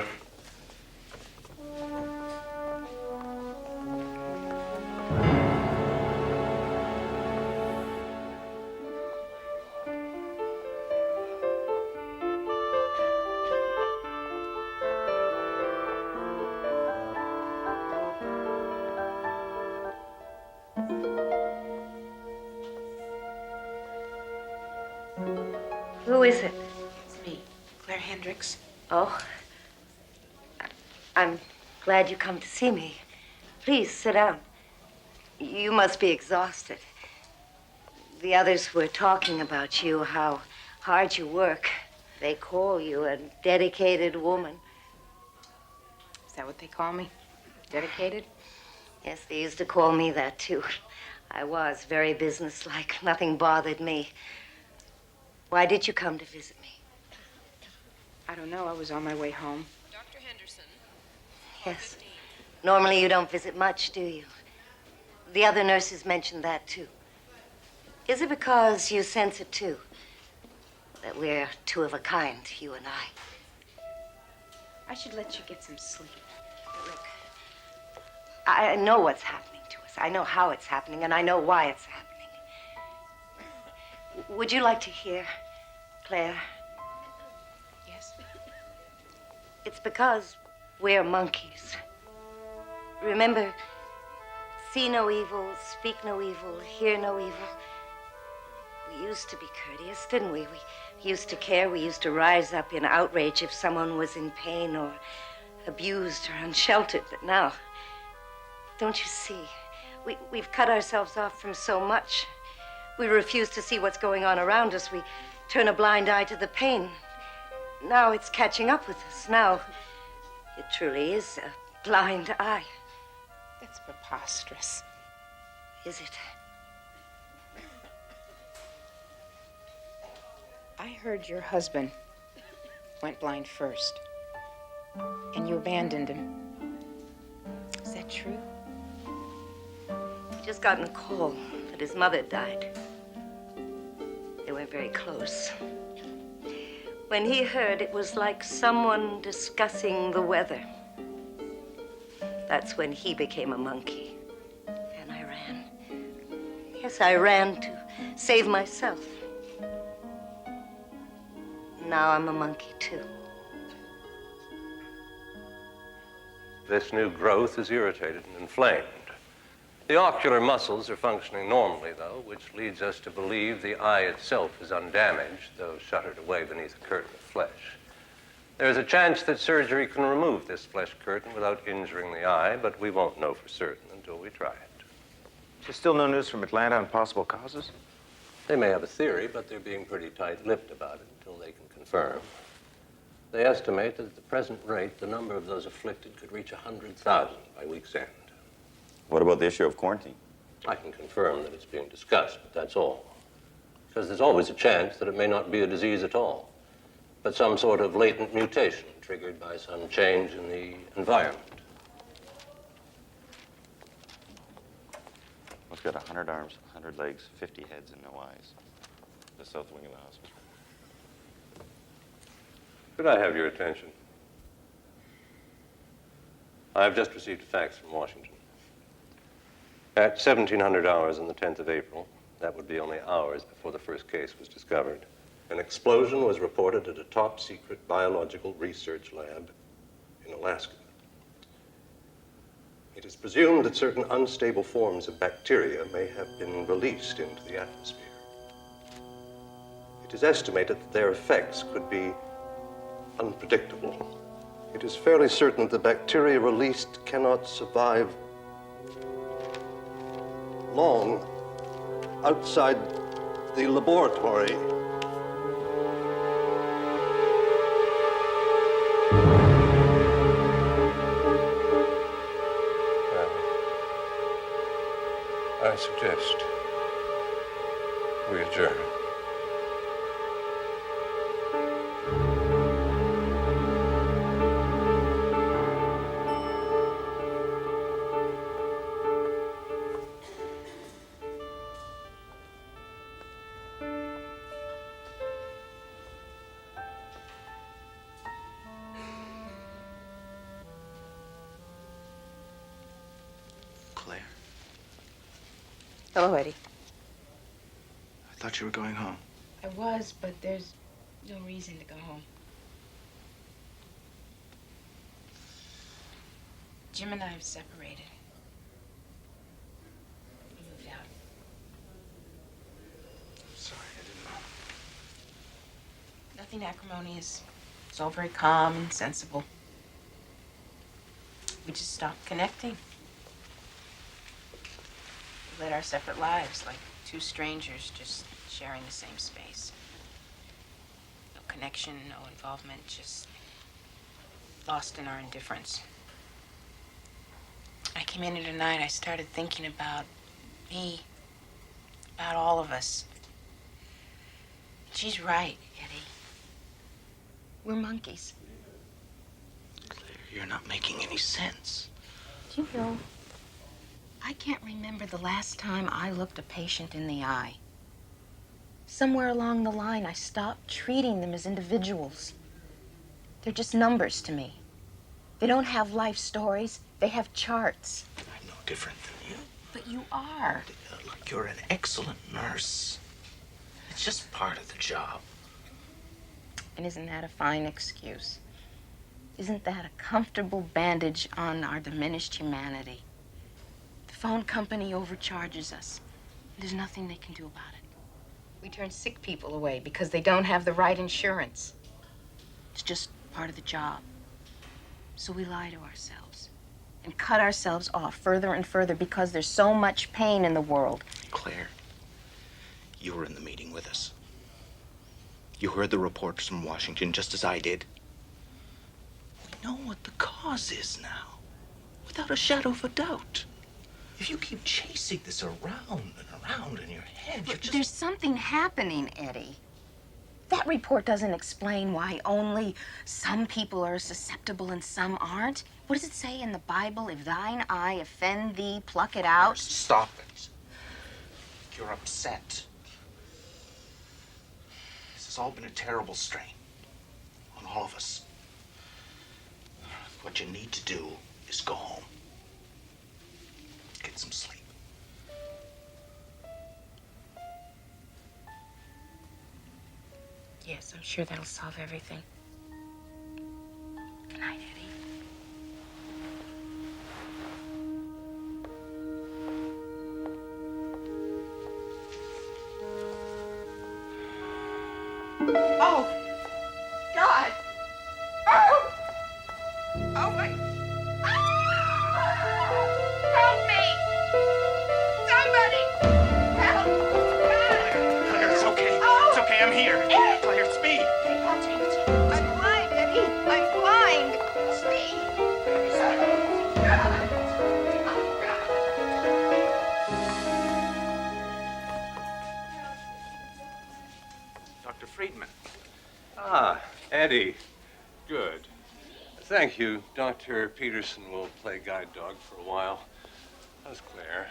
Who is it? It's me, Claire Hendricks. Oh. I'm glad you come to see me. Please, sit down. You must be exhausted. The others were talking about you, how hard you work. They call you a dedicated woman. Is that what they call me? Dedicated? Yes, they used to call me that, too. I was very businesslike. Nothing bothered me. Why did you come to visit me? I don't know. I was on my way home. Dr. Henderson. Yes. Normally you don't visit much, do you? The other nurses mentioned that, too. Is it because you sense it, too? That we're two of a kind, you and I? I should let you get some sleep. Look, I know what's happening to us. I know how it's happening, and I know why it's happening. Would you like to hear? Claire. Yes? It's because we're monkeys. Remember, see no evil, speak no evil, hear no evil. We used to be courteous, didn't we? We used to care. We used to rise up in outrage if someone was in pain or abused or unsheltered. But now, don't you see? We've cut ourselves off from so much. We refuse to see what's going on around us. We turn a blind eye to the pain. Now it's catching up with us. Now it truly is a blind eye. That's preposterous. Is it? I heard your husband went blind first, and you abandoned him. Is that true? He just gotten a call that his mother died. They weren't very close. When he heard, it was like someone discussing the weather. That's when he became a monkey. And I ran. Yes, I ran to save myself. Now I'm a monkey, too. This new growth is irritated and inflamed. The ocular muscles are functioning normally, though, which leads us to believe the eye itself is undamaged, though shuttered away beneath a curtain of flesh. There is a chance that surgery can remove this flesh curtain without injuring the eye, but we won't know for certain until we try it. There's still no news from Atlanta on possible causes? They may have a theory, but they're being pretty tight-lipped about it until they can confirm. They estimate that at the present rate, the number of those afflicted could reach 100,000 by week's end. What about the issue of quarantine? I can confirm that it's being discussed, but that's all. Because there's always a chance that it may not be a disease at all, but some sort of latent mutation triggered by some change in the environment. It's got 100 arms, 100 legs, 50 heads, and no eyes. The south wing of the hospital. Could I have your attention? I've just received a fax from Washington. At 1700 hours on the 10th of April, that would be only hours before the first case was discovered, an explosion was reported at a top-secret biological research lab in Alaska. It is presumed that certain unstable forms of bacteria may have been released into the atmosphere. It is estimated that their effects could be unpredictable. It is fairly certain that the bacteria released cannot survive long outside the laboratory. I suggest we adjourn. Claire, Hello, Eddie. I thought you were going home. I was, but there's no reason to go home. Jim and I have separated. We moved out. Sorry, I didn't know. Nothing acrimonious. It's all very calm and sensible. We just stopped connecting. We led our separate lives like two strangers just sharing the same space. No connection, no involvement, just lost in our indifference. I came in here tonight, I started thinking about me, about all of us. She's right, Eddie. We're monkeys. Claire, you're not making any sense. Do you know, I can't remember the last time I looked a patient in the eye. Somewhere along the line, I stopped treating them as individuals. They're just numbers to me. They don't have life stories. They have charts. I'm no different than you. But you are. Look, you're an excellent nurse. It's just part of the job. And isn't that a fine excuse? Isn't that a comfortable bandage on our diminished humanity? The phone company overcharges us. There's nothing they can do about it. We turn sick people away because they don't have the right insurance. It's just part of the job. So we lie to ourselves and cut ourselves off further and further because there's so much pain in the world. Claire, you were in the meeting with us. You heard the reports from Washington just as I did. We know what the cause is now, without a shadow of a doubt. If you keep chasing this around and around in your head, you're just... There's something happening, Eddie. That report doesn't explain why only some people are susceptible and some aren't. What does it say in the Bible? If thine eye offend thee, pluck it out. Stop it. You're upset. This has all been a terrible strain on all of us. What you need to do is go home. Get some sleep. Yes, I'm sure that'll solve everything. Good night, Eddie. Oh, God. Oh. Oh, my. Help me. Somebody. Help. Claire, it's okay. Oh. It's okay, I'm here. Claire, it's me. I'm blind, Eddie. I'm blind. Dr. Friedman. Ah, Eddie. Good. Thank you. Dr. Peterson will play guide dog for a while. How's Claire?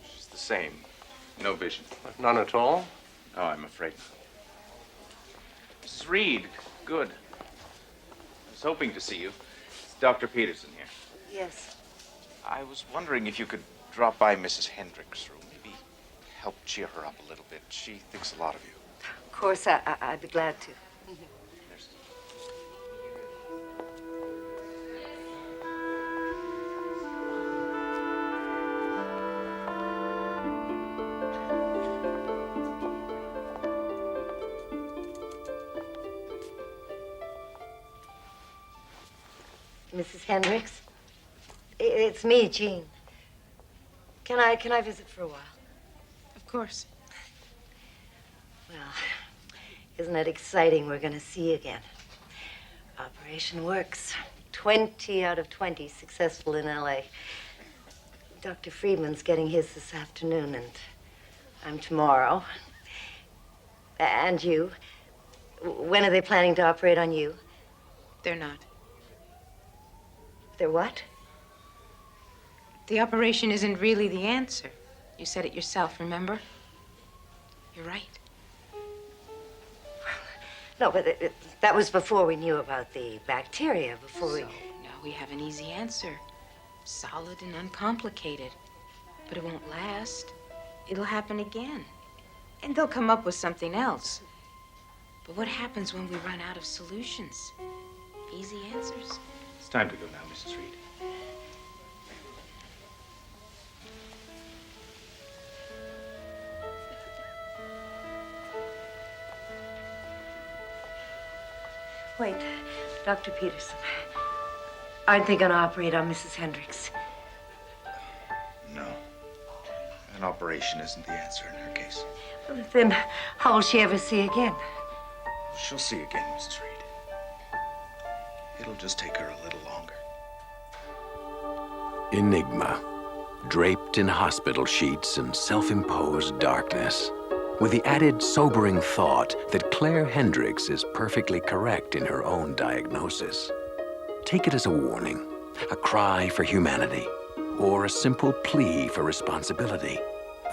She's the same. No vision. None at all? Oh, I'm afraid. Mrs. Reed, good. I was hoping to see you. It's Dr. Peterson here. Yes. I was wondering if you could drop by Mrs. Hendricks' room. Maybe help cheer her up a little bit. She thinks a lot of you. Of course, I'd be glad to. Mrs. Hendricks, it's me, Jean. Can I visit for a while? Of course. Well, isn't it exciting? We're going to see you again. Operation works. 20 out of 20 successful in L.A. Dr. Friedman's getting his this afternoon, and I'm tomorrow. And you. When are they planning to operate on you? They're not. They're what? The operation isn't really the answer. You said it yourself, remember? You're right. No, but that was before we knew about the bacteria, before we... Now we have an easy answer. Solid and uncomplicated. But it won't last. It'll happen again. And they'll come up with something else. But what happens when we run out of solutions? Easy answers. It's time to go now, Mrs. Reed. Wait, Dr. Peterson. Aren't they going to operate on Mrs. Hendricks? No. An operation isn't the answer in her case. Well, then how will she ever see again? She'll see again, Mrs. Reed. It'll just take her a little longer. Enigma, draped in hospital sheets and self-imposed darkness, with the added sobering thought that Claire Hendricks is perfectly correct in her own diagnosis. Take it as a warning, a cry for humanity, or a simple plea for responsibility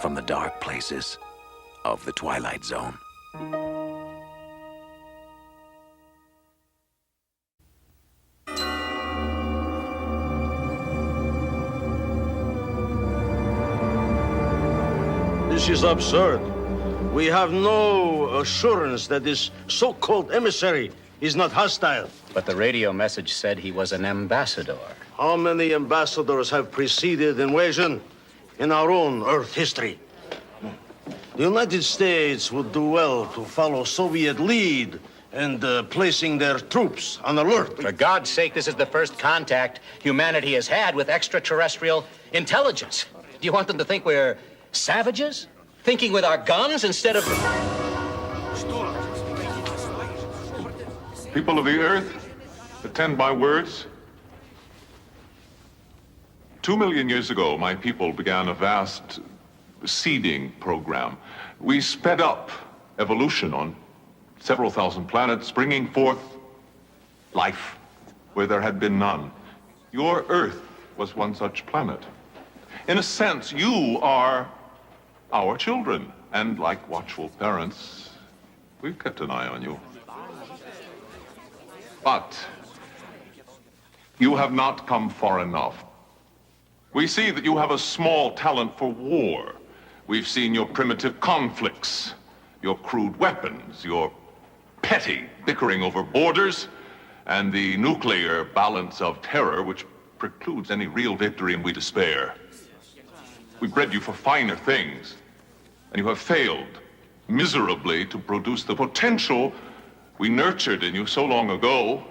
from the dark places of the Twilight Zone. This is absurd. We have no no assurance that this so-called emissary is not hostile. But the radio message said he was an ambassador. How many ambassadors have preceded invasion in our own Earth history? The United States would do well to follow Soviet lead and placing their troops on alert. For God's sake, this is the first contact humanity has had with extraterrestrial intelligence. Do you want them to think we're savages? Thinking with our guns instead of... People of the Earth, attend my words. 2 million years ago, my people began a vast seeding program. We sped up evolution on several thousand planets, bringing forth life where there had been none. Your Earth was one such planet. In a sense, you are our children, and like watchful parents, we've kept an eye on you. But you have not come far enough. We see that you have a small talent for war. We've seen your primitive conflicts, your crude weapons, your petty bickering over borders, and the nuclear balance of terror which precludes any real victory, and we despair. We bred you for finer things, and you have failed miserably to produce the potential we nurtured in you so long ago,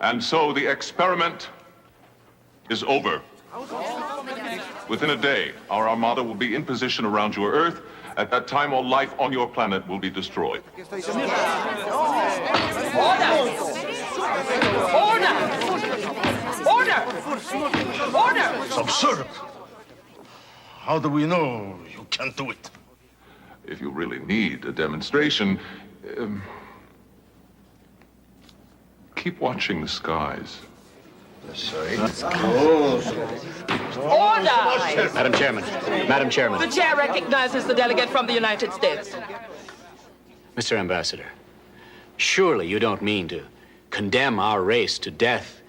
and so the experiment is over. Within a day, our armada will be in position around your Earth. At that time, all life on your planet will be destroyed. Order! It's absurd. How do we know you can't do it? If you really need a demonstration, keep watching the skies. Order! Madam Chairman. Madam Chairman. The chair recognizes the delegate from the United States. Mr. Ambassador, surely you don't mean to condemn our race to death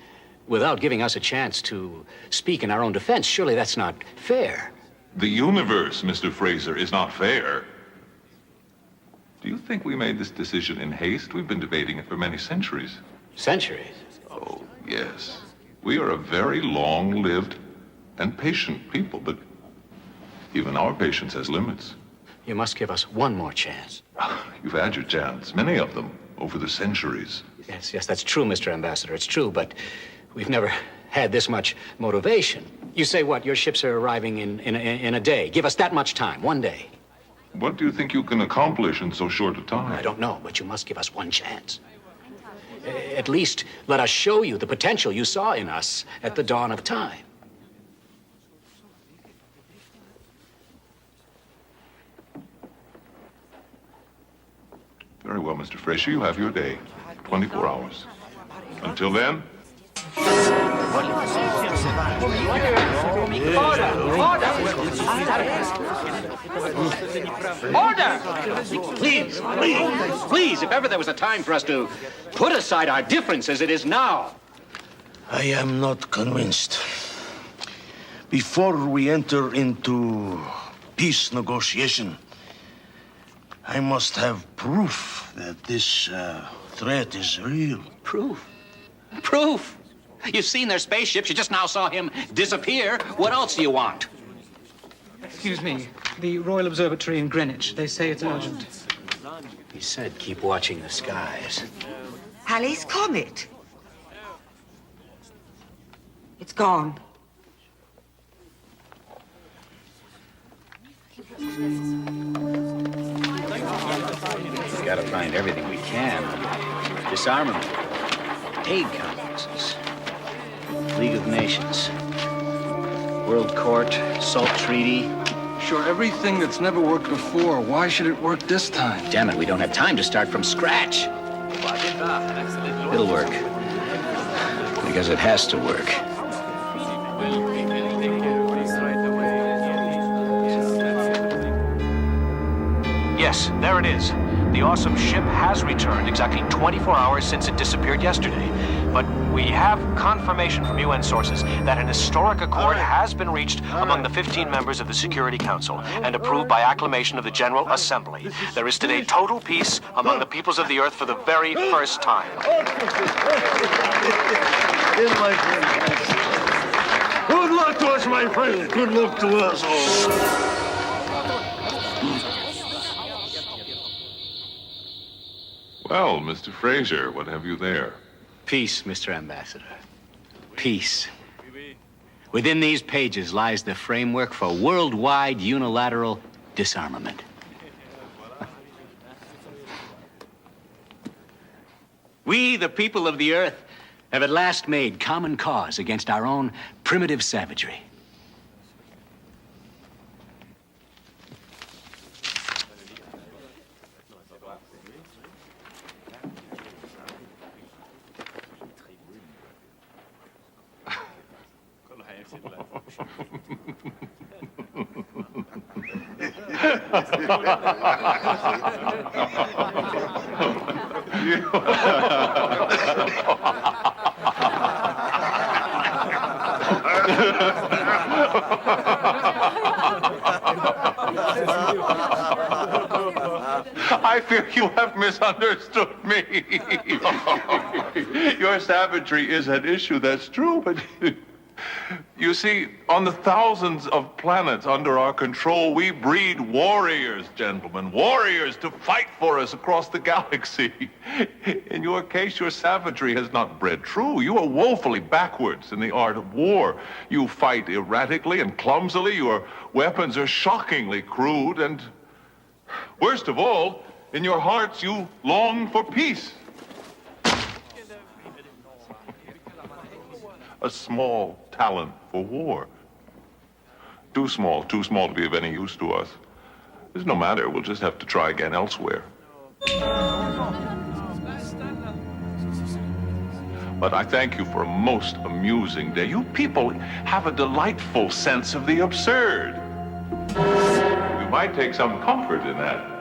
without giving us a chance to speak in our own defense. Surely that's not fair. The universe, Mr. Fraser, is not fair. Do you think we made this decision in haste? We've been debating it for many centuries. Centuries? Oh, yes. We are a very long-lived and patient people, but even our patience has limits. You must give us one more chance. You've had your chance, many of them, over the centuries. Yes, that's true, Mr. Ambassador. It's true, but we've never had this much motivation. You say what? Your ships are arriving in a day. Give us that much time, one day. What do you think you can accomplish in so short a time? I don't know, but you must give us one chance. At least let us show you the potential you saw in us at the dawn of time. Very well, Mr. Fraser, you have your day. 24 hours. Until then... Order! Please, if ever there was a time for us to put aside our differences, it is now. I am not convinced. Before we enter into peace negotiation, I must have proof that this threat is real. Proof? Proof? You've seen their spaceships. You just now saw him disappear. What else do you want? Excuse me. The Royal Observatory in Greenwich. They say it's urgent. He said keep watching the skies. Halley's Comet. It's gone. We've got to find everything we can. Disarmament, aid conferences, League of Nations, World Court, SALT Treaty. Sure, everything that's never worked before. Why should it work this time? Damn it, we don't have time to start from scratch. It'll work. Because it has to work. Yes, there it is. The awesome ship has returned exactly 24 hours since it disappeared yesterday. but we have confirmation from UN sources that an historic accord has been reached among the 15 members of the Security Council and approved by acclamation of the General Assembly. There is today total peace among the peoples of the Earth for the very first time. Good luck to us, my friend. Good luck to us all. Well, Mr. Fraser, what have you there? Peace, Mr. Ambassador. Peace. Within these pages lies the framework for worldwide unilateral disarmament. We, the people of the Earth, have at last made common cause against our own primitive savagery. I fear you have misunderstood me. Your savagery is an issue, that's true, but you see, on the thousands of planets under our control, we breed warriors, gentlemen, warriors to fight for us across the galaxy. In your case, your savagery has not bred true. You are woefully backwards in the art of war. You fight erratically and clumsily. Your weapons are shockingly crude, and worst of all, in your hearts, you long for peace. A small talent for war. Too small to be of any use to us. It's no matter, we'll just have to try again elsewhere. But I thank you for a most amusing day. You people have a delightful sense of the absurd. You might take some comfort in that.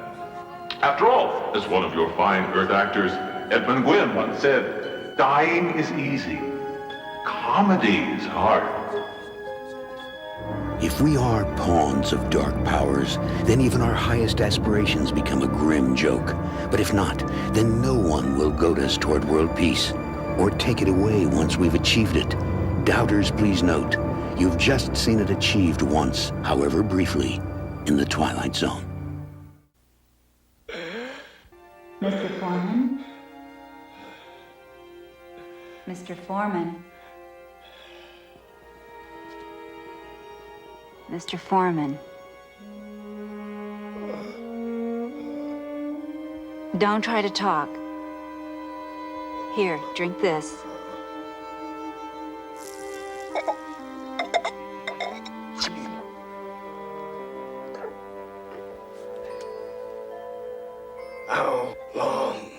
After all, as one of your fine Earth actors, Edmund Gwynn, once said, dying is easy. Comedy is hard. If we are pawns of dark powers, then even our highest aspirations become a grim joke. But if not, then no one will goad us toward world peace, or take it away once we've achieved it. Doubters, please note, you've just seen it achieved once, however briefly, in the Twilight Zone. Mr. Foreman? Mr. Foreman? Mr. Foreman. Don't try to talk. Here, drink this. How long?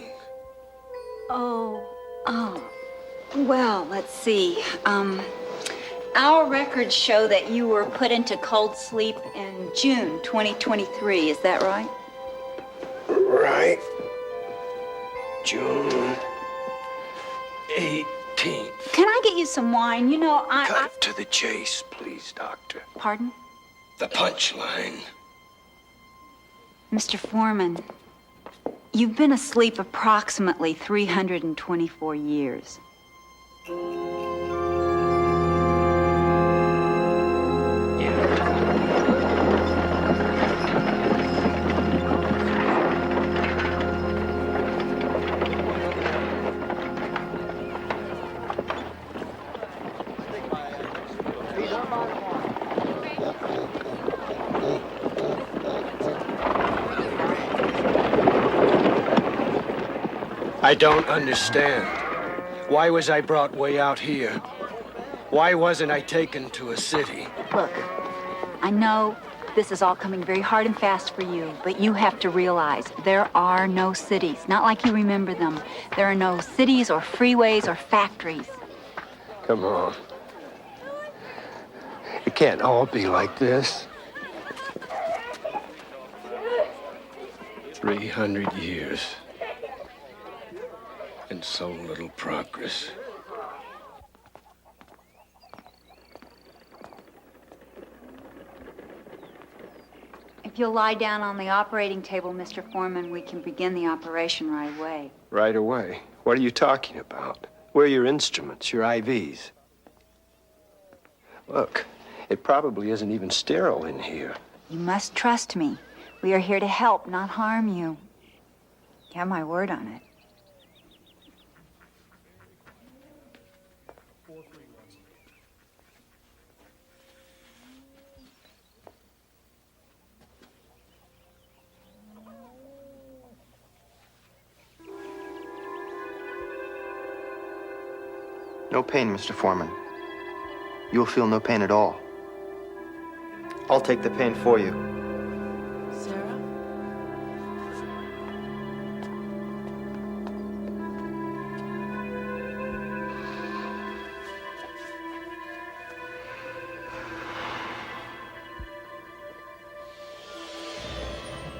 Well, let's see. Our records show that you were put into cold sleep in June 2023. Is that right? Right. June 18th. Can I get you some wine? You know, Cut to the chase, please, Doctor. Pardon? The punchline. Mr. Foreman, you've been asleep approximately 324 years. I don't understand. Why was I brought way out here? Why wasn't I taken to a city? Look, I know this is all coming very hard and fast for you, but you have to realize there are no cities, not like you remember them. There are no cities or freeways or factories. Come on. It can't all be like this. 300 years. And so little progress. If you'll lie down on the operating table, Mr. Foreman, we can begin the operation right away. Right away? What are you talking about? Where are your instruments, your IVs? Look, it probably isn't even sterile in here. You must trust me. We are here to help, not harm you. You have my word on it. No pain, Mr. Foreman. You will feel no pain at all. I'll take the pain for you. Sarah?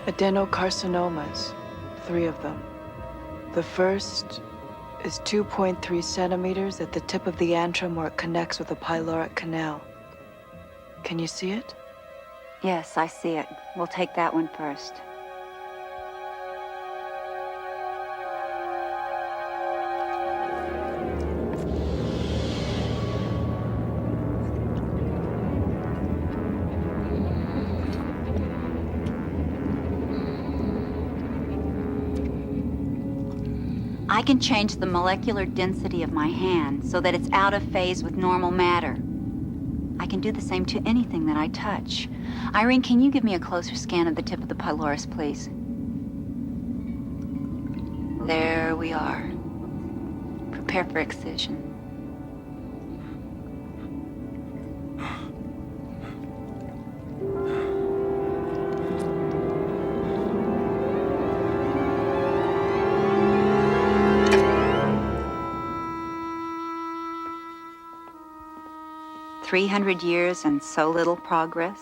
Adenocarcinomas, 3 of them. The first is 2.3 centimeters at the tip of the antrum where it connects with the pyloric canal. Can you see it? Yes, I see it. We'll take that one first. I can change the molecular density of my hand so that it's out of phase with normal matter. I can do the same to anything that I touch. Irene, can you give me a closer scan of the tip of the pylorus, please? There we are. Prepare for excision. "300 years and so little progress."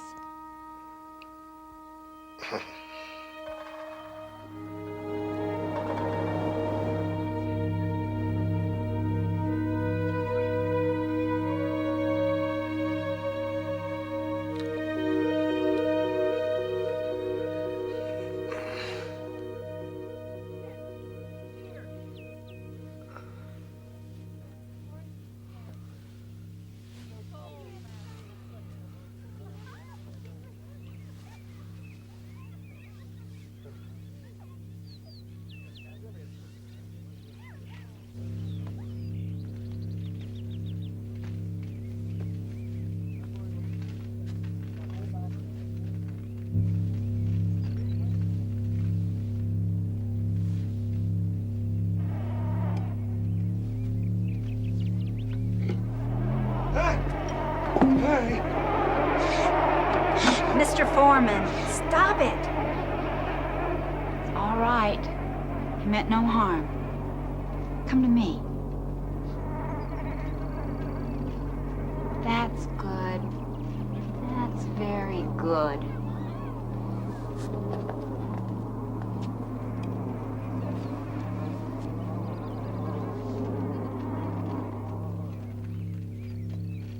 Mr. Foreman, stop it. It's all right. He meant no harm. Come to me. That's good. That's very good.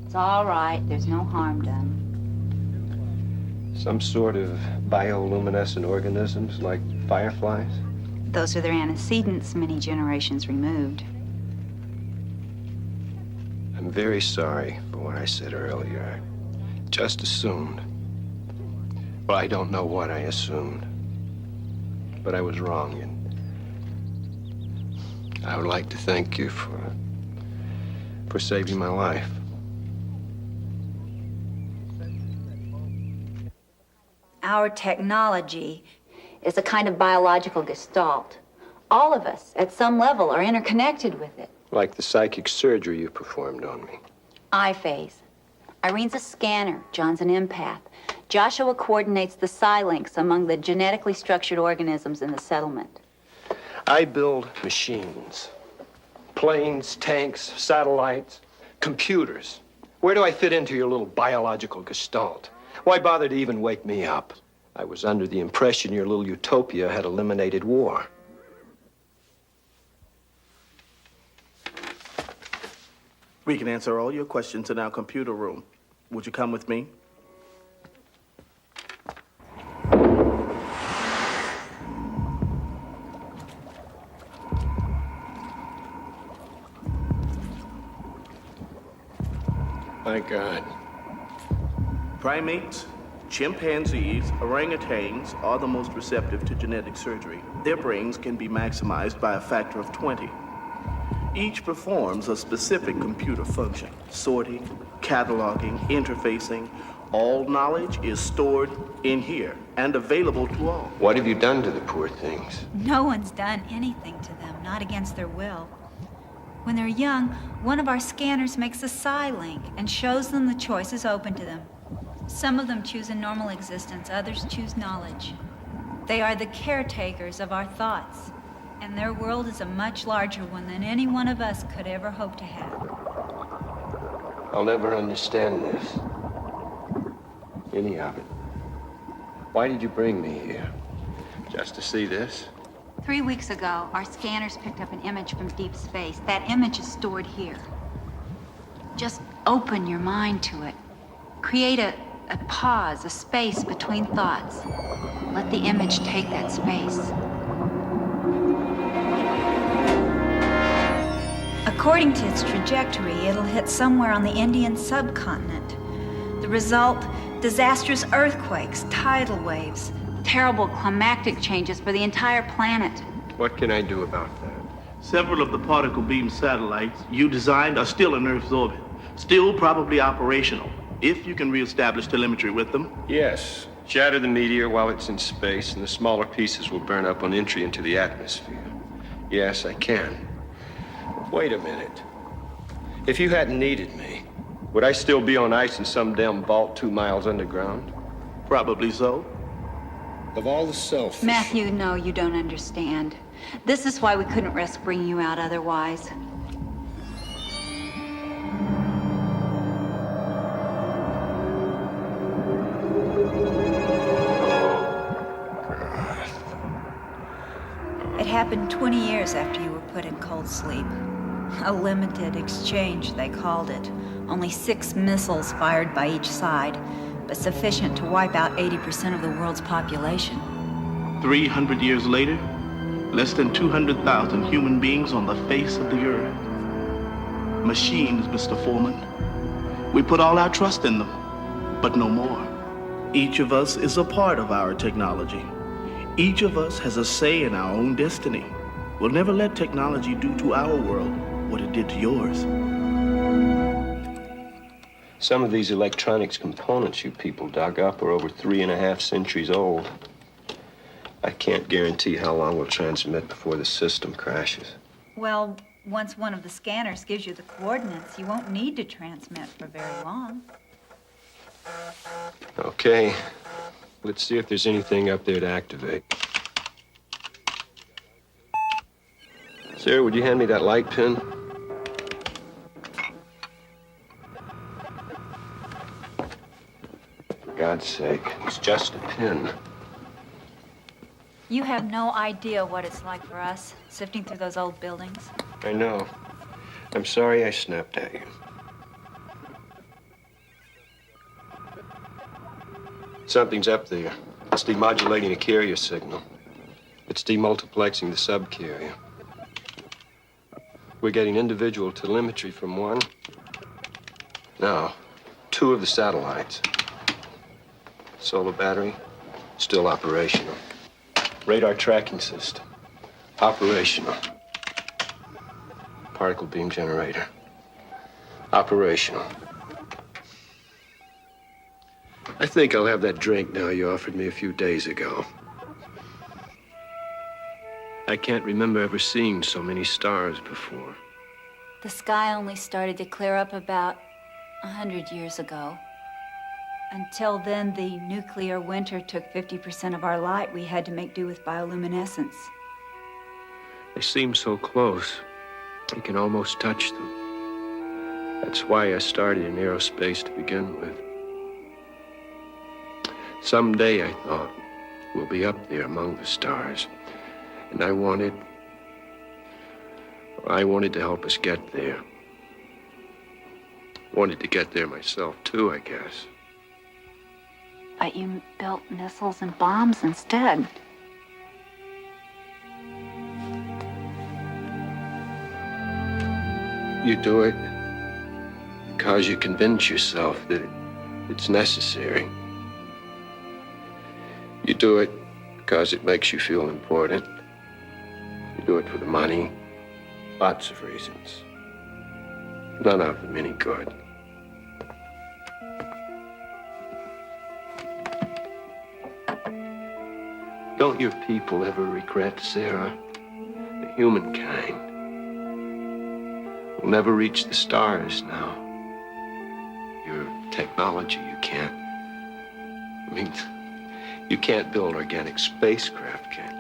It's all right. There's no harm done. Some sort of bioluminescent organisms like fireflies? Those are their antecedents many generations removed. I'm very sorry for what I said earlier. I just assumed. Well, I don't know what I assumed. But I was wrong, and I would like to thank you for saving my life. Our technology is a kind of biological gestalt. All of us, at some level, are interconnected with it. Like the psychic surgery you performed on me. Eye phase. Irene's a scanner. John's an empath. Joshua coordinates the psi links among the genetically structured organisms in the settlement. I build machines. Planes, tanks, satellites, computers. Where do I fit into your little biological gestalt? Why bother to even wake me up? I was under the impression your little utopia had eliminated war. We can answer all your questions in our computer room. Would you come with me? My God. Primates, chimpanzees, orangutans are the most receptive to genetic surgery. Their brains can be maximized by a factor of 20. Each performs a specific computer function: sorting, cataloging, interfacing. All knowledge is stored in here and available to all. What have you done to the poor things? No one's done anything to them, not against their will. When they're young, one of our scanners makes a psi link and shows them the choices open to them. Some of them choose a normal existence, others choose knowledge. They are the caretakers of our thoughts, and their world is a much larger one than any one of us could ever hope to have. I'll never understand this. Any of it. Why did you bring me here? Just to see this? 3 weeks ago, our scanners picked up an image from deep space. That image is stored here. Just open your mind to it. Create a pause, a space between thoughts. Let the image take that space. According to its trajectory, it'll hit somewhere on the Indian subcontinent. The result, disastrous earthquakes, tidal waves, terrible climactic changes for the entire planet. What can I do about that? Several of the particle beam satellites you designed are still in Earth's orbit, still probably operational, if you can reestablish telemetry with them. Yes. Shatter the meteor while it's in space, and the smaller pieces will burn up on entry into the atmosphere. Yes, I can. Wait a minute. If you hadn't needed me, would I still be on ice in some damn vault 2 miles underground? Probably so. Of all the selfish... Matthew, no, you don't understand. This is why we couldn't risk bringing you out otherwise. It happened 20 years after you were put in cold sleep. A limited exchange, they called it. Only 6 missiles fired by each side, but sufficient to wipe out 80% of the world's population. 300 years later, less than 200,000 human beings on the face of the earth. Machines, Mr. Foreman. We put all our trust in them, but no more. Each of us is a part of our technology. Each of us has a say in our own destiny. We'll never let technology do to our world what it did to yours. Some of these electronics components you people dug up are over 3.5 centuries old. I can't guarantee how long we'll transmit before the system crashes. Well, once one of the scanners gives you the coordinates, you won't need to transmit for very long. Okay. Let's see if there's anything up there to activate. Sir, would you hand me that light pin? For God's sake, it's just a pin. You have no idea what it's like for us, sifting through those old buildings. I know. I'm sorry I snapped at you. Something's up there. It's demodulating a carrier signal. It's demultiplexing the subcarrier. We're getting individual telemetry from one. Now, 2 of the satellites. Solar battery, still operational. Radar tracking system, operational. Particle beam generator, operational. I think I'll have that drink now you offered me a few days ago. I can't remember ever seeing so many stars before. The sky only started to clear up about 100 years ago. Until then, the nuclear winter took 50% of our light. We had to make do with bioluminescence. They seem so close. You can almost touch them. That's why I started in aerospace to begin with. Someday, I thought, we'll be up there among the stars. And I wanted to help us get there. Wanted to get there myself, too, I guess. But you built missiles and bombs instead. You do it because you convince yourself that it's necessary. You do it because it makes you feel important. You do it for the money. Lots of reasons. None of them any good. Don't your people ever regret, Sarah? The humankind will never reach the stars now. Your technology, you can't. I mean, you can't build organic spacecraft, can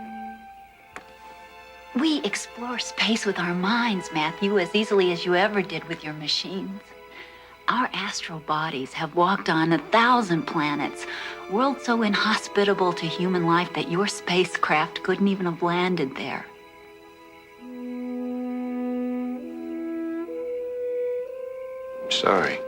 you? We explore space with our minds, Matthew, as easily as you ever did with your machines. Our astral bodies have walked on 1,000 planets, worlds so inhospitable to human life that your spacecraft couldn't even have landed there. I'm sorry.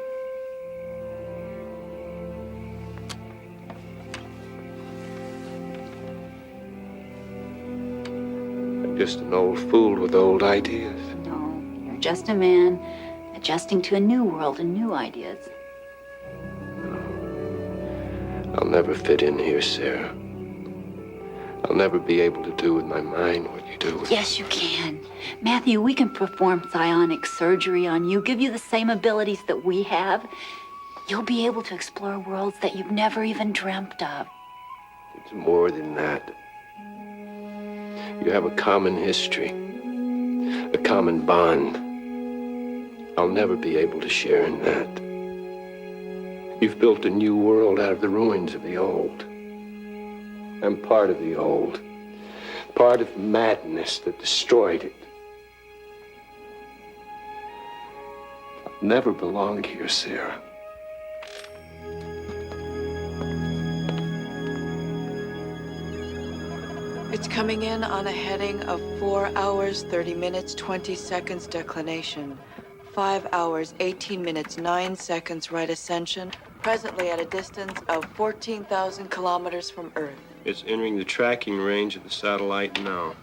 I'm just an old fool with old ideas. No, you're just a man adjusting to a new world and new ideas. I'll never fit in here, Sarah. I'll never be able to do with my mind what you do with... Yes, you can. Matthew, we can perform psionic surgery on you, give you the same abilities that we have. You'll be able to explore worlds that you've never even dreamt of. It's more than that. You have a common history, a common bond. I'll never be able to share in that. You've built a new world out of the ruins of the old. I'm part of the old, part of the madness that destroyed it. I've never belonged here, Sarah. It's coming in on a heading of 4 hours, 30 minutes, 20 seconds declination. 5 hours, 18 minutes, 9 seconds right ascension. Presently at a distance of 14,000 kilometers from Earth. It's entering the tracking range of the satellite now.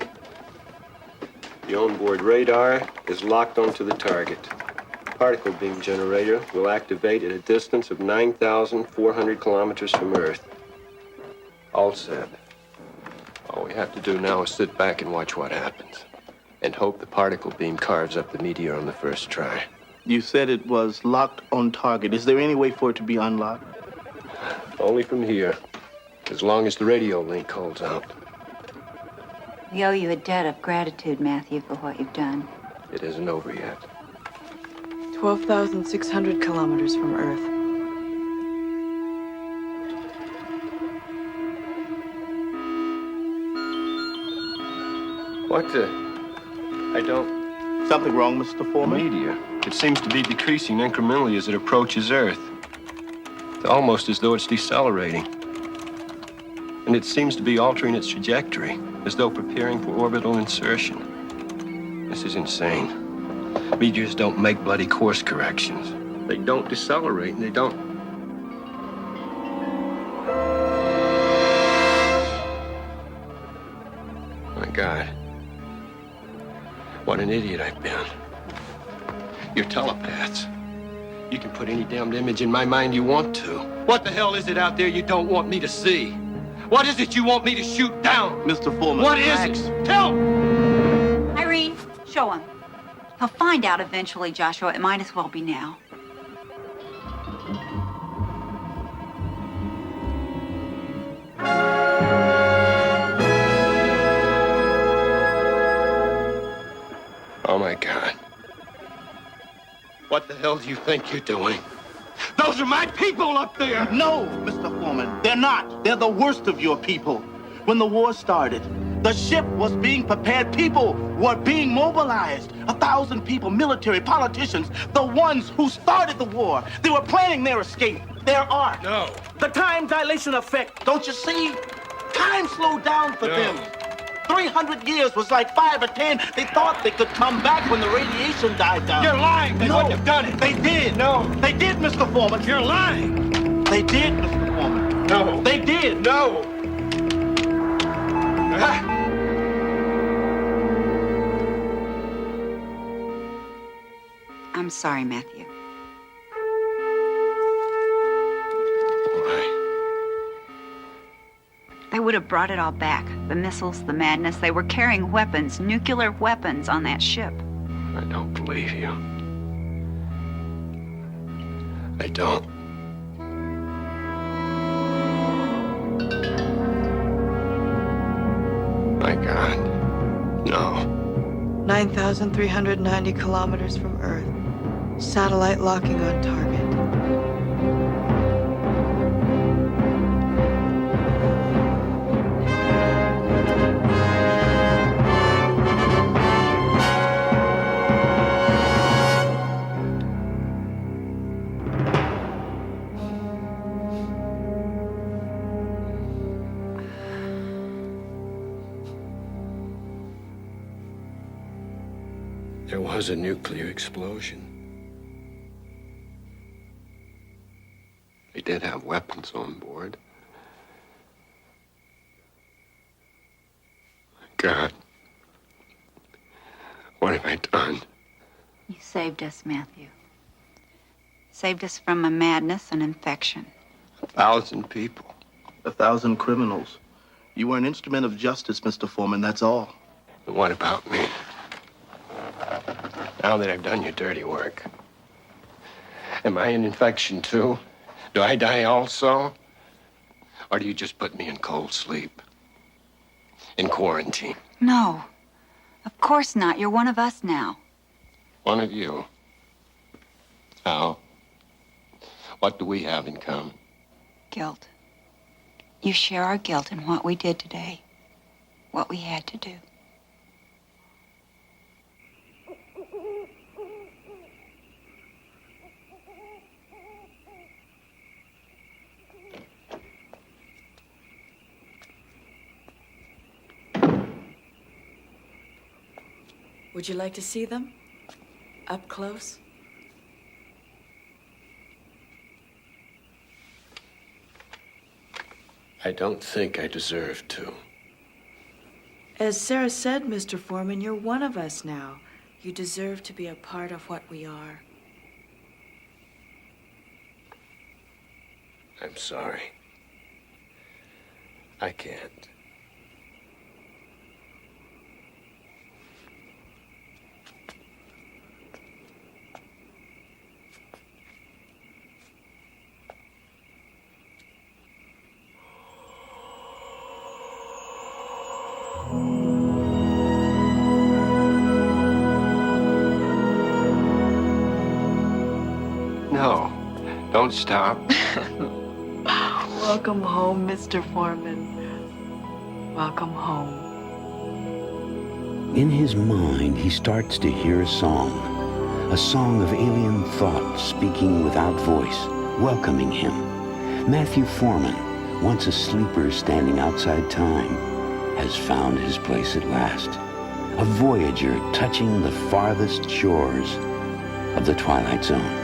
The onboard radar is locked onto the target. Particle beam generator will activate at a distance of 9,400 kilometers from Earth. All set. All we have to do now is sit back and watch what happens. And hope the particle beam carves up the meteor on the first try. You said it was locked on target. Is there any way for it to be unlocked? Only from here. As long as the radio link holds out. We owe you a debt of gratitude, Matthew, for what you've done. It isn't over yet. 12,600 kilometers from Earth. What the? I don't... Something wrong, Mr. Foreman? Meteor. It seems to be decreasing incrementally as it approaches Earth. It's almost as though it's decelerating. And it seems to be altering its trajectory, as though preparing for orbital insertion. This is insane. Meteors don't make bloody course corrections. They don't decelerate, and they don't... My God. What an idiot I've been. You're telepaths. You can put any damned image in my mind you want to. What the hell is it out there you don't want me to see? What is it you want me to shoot down? Mr. Foreman, what is it? Tell me! Irene, show him. He'll find out eventually, Joshua. It might as well be now. Oh, my God. What the hell do you think you're doing? Those are my people up there! No, Mr. Foreman, they're not. They're the worst of your people. When the war started, the ship was being prepared. People were being mobilized. 1,000 people, military, politicians, the ones who started the war. They were planning their escape, their arc. No. The time dilation effect, don't you see? Time slowed down for them. 300 years was like 5 or 10. They thought they could come back when the radiation died down. You're lying. They wouldn't have done it. They did. No. They did, Mr. Foreman. You're lying. They did, Mr. Foreman. No. They did. No. I'm sorry, Matthew. would have brought it all back. The missiles, the madness. They were carrying weapons, nuclear weapons on that ship. I don't believe you. I don't. My God. No. 9,390 kilometers from Earth. Satellite locking on target. There was a nuclear explosion. They did have weapons on board. God, what have I done? You saved us, Matthew. Saved us from a madness, an infection. 1,000 people. 1,000 criminals. You were an instrument of justice, Mr. Foreman, that's all. And what about me? Now that I've done your dirty work, am I an infection too? Do I die also? Or do you just put me in cold sleep? In quarantine? No, of course not. You're one of us now. One of you? How? What do we have in common? Guilt. You share our guilt in what we did today, what we had to do. Would you like to see them? Up close? I don't think I deserve to. As Sarah said, Mr. Foreman, you're one of us now. You deserve to be a part of what we are. I'm sorry. I can't. No, don't stop. Welcome home, Mr. Foreman. Welcome home. In his mind, he starts to hear a song of alien thought speaking without voice, welcoming him. Matthew Foreman, once a sleeper standing outside time, has found his place at last. A voyager touching the farthest shores of the Twilight Zone.